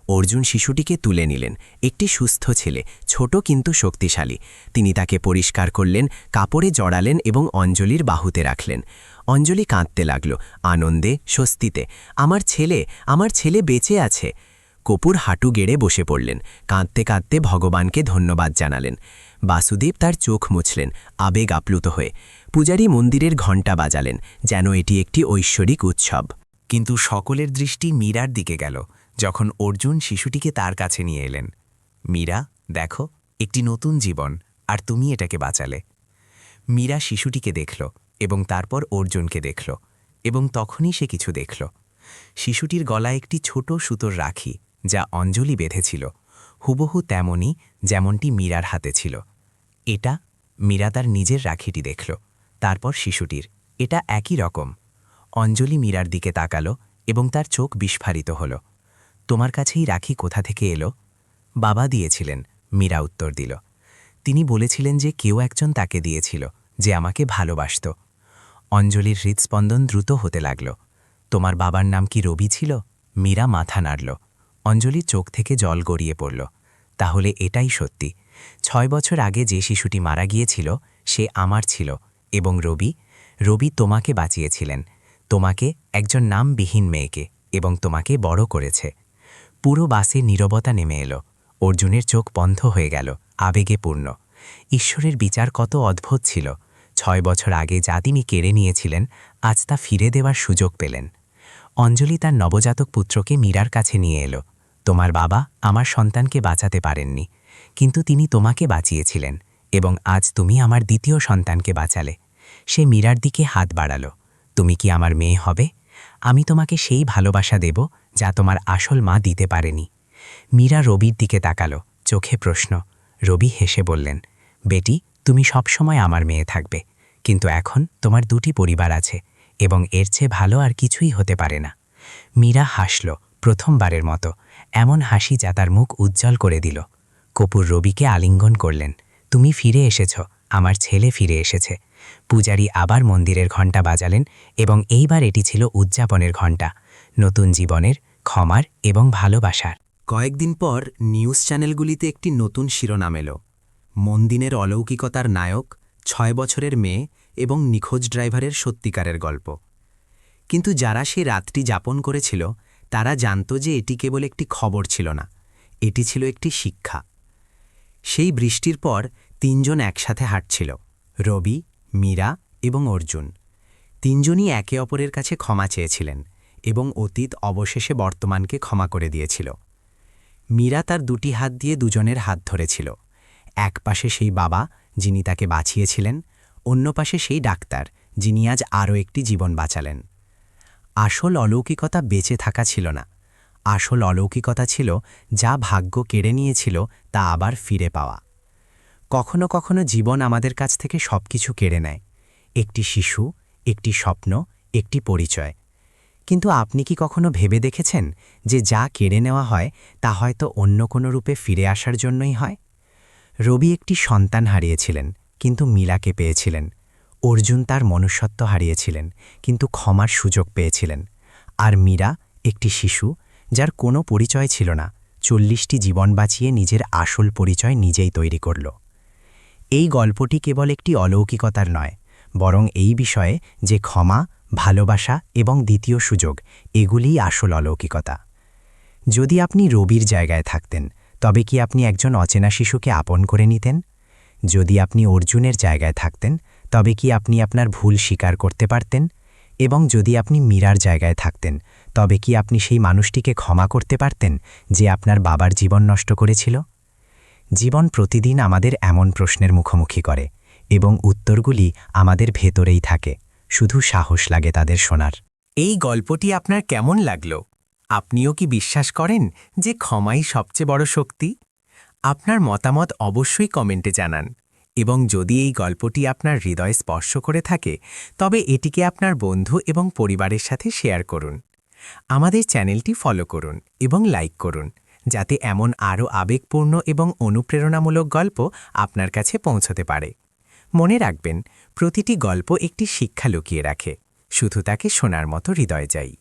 [SPEAKER 4] অর্জুন শিশুটিকে তুলে নিলেন, একটি সুস্থ ছেলে, ছোট কিন্তু শক্তিশালী। তিনি তাকে পরিষ্কার করলেন, কাপড়ে জড়ালেন এবং অঞ্জলির বাহুতে রাখলেন। অঞ্জলি কাঁদতে লাগল, আনন্দে, স্বস্তিতে। আমার ছেলে বেঁচে আছে। কপুর হাঁটু গেড়ে বসে পড়লেন, কাঁদতে কাঁদতে ভগবানকে ধন্যবাদ জানালেন। বাসুদেব তার চোখ মুছলেন, আবেগ আপ্লুত হয়ে। পূজারী মন্দিরের ঘণ্টা বাজালেন, যেন এটি একটি ঐশ্বরিক উৎসব।
[SPEAKER 3] কিন্তু সকলের দৃষ্টি মীরার দিকে গেল যখন অর্জুন শিশুটিকে তার কাছে নিয়ে এলেন। মীরা, দেখো, একটি নতুন জীবন, আর তুমি এটাকে বাঁচালে। মীরা শিশুটিকে দেখল এবং তারপর অর্জুনকে দেখল, এবং তখনই সে কিছু দেখল। শিশুটির গলায় একটি ছোট সুতোর রাখি, যা অঞ্জলি বেঁধেছিল, হুবহু তেমনই যেমনটি মীরার হাতে ছিল। এটা, মীরা তার নিজের রাখিটি দেখল, তারপর শিশুটির, এটা একই রকম। অঞ্জলি মীরার দিকে তাকালো এবং তার চোখ বিস্ফারিত হল। তোমার কাছেই রাখি কোথা থেকে এলো? বাবা দিয়েছিলেন, মীরা উত্তর দিল। তিনি বলেছিলেন যে কেউ একজন তাকে দিয়েছিল, যে আমাকে ভালোবাসত। অঞ্জলির হৃদস্পন্দন দ্রুত হতে লাগল।
[SPEAKER 2] তোমার বাবার নাম কি রবি ছিল? মীরা মাথা নাড়ল। অঞ্জলির চোখ থেকে জল গড়িয়ে পড়ল। তাহলে এটাই সত্যি। 6 বছর আগে যে শিশুটি মারা গিয়েছিল সে আমার ছিল, এবং রবি তোমাকে বাঁচিয়েছিলেন, তোমাকে, একজন নামবিহীন মেয়েকে, এবং তোমাকে বড় করেছে। পুরো বাসে নীরবতা নেমে এলো। অর্জুনের চোখ বন্ধ হয়ে গেল, আবেগে পূর্ণ। ঈশ্বরের বিচার কত অদ্ভুত ছিল। 6 বছর আগে যা তিনি কেড়ে নিয়েছিলেন, আজ তা ফিরে দেওয়ার সুযোগ পেলেন। অঞ্জলি তার নবজাতক পুত্রকে মীরার কাছে নিয়ে এলো। তোমার বাবা আমার সন্তানকে বাঁচাতে পারেননি, কিন্তু তিনি তোমাকে বাঁচিয়েছিলেন, এবং আজ তুমি আমার দ্বিতীয় সন্তানকে বাঁচালে। সে মীরার দিকে হাত বাড়ালো। তুমি কি আমার মেয়ে হবে? আমি তোমাকে সেই ভালোবাসা দেব যা তোমার আসল মা দিতে পারেনি। মীরা রবির দিকে তাকালো, চোখে প্রশ্ন। রবি হেসে বললেন, বেটি, তুমি সবসময় আমার মেয়ে থাকবে, কিন্তু এখন তোমার 2টি পরিবার আছে, এবং এর চেয়ে ভালো আর কিছুই হতে পারে না। মীরা হাসল, প্রথমবারের মতো, এমন হাসি যা তার মুখ উজ্জ্বল করে দিল। কপুর রবিকে আলিঙ্গন করলেন। তুমি ফিরে এসেছ, আমার ছেলে ফিরে এসেছে। পূজারী আবার মন্দিরের ঘণ্টা বাজালেন, এবং এইবার এটি ছিল উদযাপনের ঘণ্টা, নতুন জীবনের, ক্ষমার এবং ভালোবাসার।
[SPEAKER 1] কয়েকদিন পর নিউজ চ্যানেলগুলিতে একটি নতুন শিরোনাম এলো। মন্দিরের অলৌকিকতার নায়ক, 6 বছরের মেয়ে এবং নিখোঁজ ড্রাইভারের সত্যিকারের গল্প। কিন্তু যারা সেই রাতটি যাপন করেছিল তারা জানত যে এটি কেবল একটি খবর ছিল না, এটি ছিল একটি শিক্ষা। সেই বৃষ্টির পর 3 জন একসাথে হাঁটছিল, রবি, মীরা এবং অর্জুন। 3 জনই একে অপরের কাছে ক্ষমা চেয়েছিলেন, এবং অতীত অবশেষে বর্তমানকে ক্ষমা করে দিয়েছিল। মীরা তার 2টি হাত দিয়ে দুজনের হাত ধরেছিল। এক পাশে সেই বাবা যিনি তাকে বাঁচিয়েছিলেন, অন্য পাশে সেই ডাক্তার যিনি আজ আরও একটি জীবন বাঁচালেন। আসল অলৌকিকতা বেঁচে থাকা ছিল না, আসল অলৌকিকতা ছিল যা ভাগ্য কেড়ে নিয়েছিল তা আবার ফিরে পাওয়া। কখনো কখনো জীবন আমাদের কাছ থেকে সবকিছু কেড়ে নেয়, একটি শিশু, একটি স্বপ্ন, একটি পরিচয়। কিন্তু আপনি কি কখনো ভেবে দেখেছেন যে যা কেড়ে নেওয়া হয় তা হয়তো অন্য কোনো রূপে ফিরে আসার জন্যই হয়? রবি একটি সন্তান হারিয়েছিলেন, কিন্তু মীরাকে পেয়েছিলেন। অর্জুন তার মনুষ্যত্ব হারিয়েছিলেন, কিন্তু ক্ষমার সুযোগ পেয়েছিলেন। আর মীরা একটি শিশু যার কোনো পরিচয় ছিল না, 40টি জীবন বাঁচিয়ে নিজের আসল পরিচয় নিজেই তৈরি করল। এই গল্পটি কেবল একটি অলৌকিকতার নয়, বরং এই বিষয়ে যে ক্ষমা, ভালোবাসা এবং দ্বিতীয় সুযোগ, এগুলিই আসল অলৌকিকতা। যদি আপনি রবির জায়গায় থাকতেন, তবে কি আপনি একজন অচেনা শিশুকে আপন করে নিতেন? যদি আপনি অর্জুনের জায়গায় থাকতেন, তবে কি আপনি আপনার ভুল স্বীকার করতে পারতেন? এবং যদি আপনি মীরার জায়গায় থাকতেন, তবে কি আপনি সেই মানুষটিকে ক্ষমা করতে পারতেন যে আপনার বাবার জীবন নষ্ট করেছিল? জীবন প্রতিদিন আমাদের এমন প্রশ্নের মুখোমুখি করে, এবং উত্তরগুলি আমাদের ভেতরেই থাকে, শুধু সাহস লাগে তাদের শোনার।
[SPEAKER 2] এই গল্পটি আপনার কেমন লাগলো? আপনিও কি বিশ্বাস করেন যে ক্ষমাই সবচেয়ে বড় শক্তি? আপনার মতামত অবশ্যই কমেন্টে জানান, এবং যদি এই গল্পটি আপনার হৃদয় স্পর্শ করে থাকে, তবে এটিকে আপনার বন্ধু এবং পরিবারের সাথে শেয়ার করুন। আমাদের চ্যানেলটি ফলো করুন এবং লাইক করুন, যাতে এমন আরও আবেগপূর্ণ এবং অনুপ্রেরণামূলক গল্প আপনার কাছে পৌঁছতে পারে। মনে রাখবেন, প্রতিটি গল্প একটি শিক্ষা লুকিয়ে রাখে, শুধু তাকে শোনার মতো হৃদয় চাই।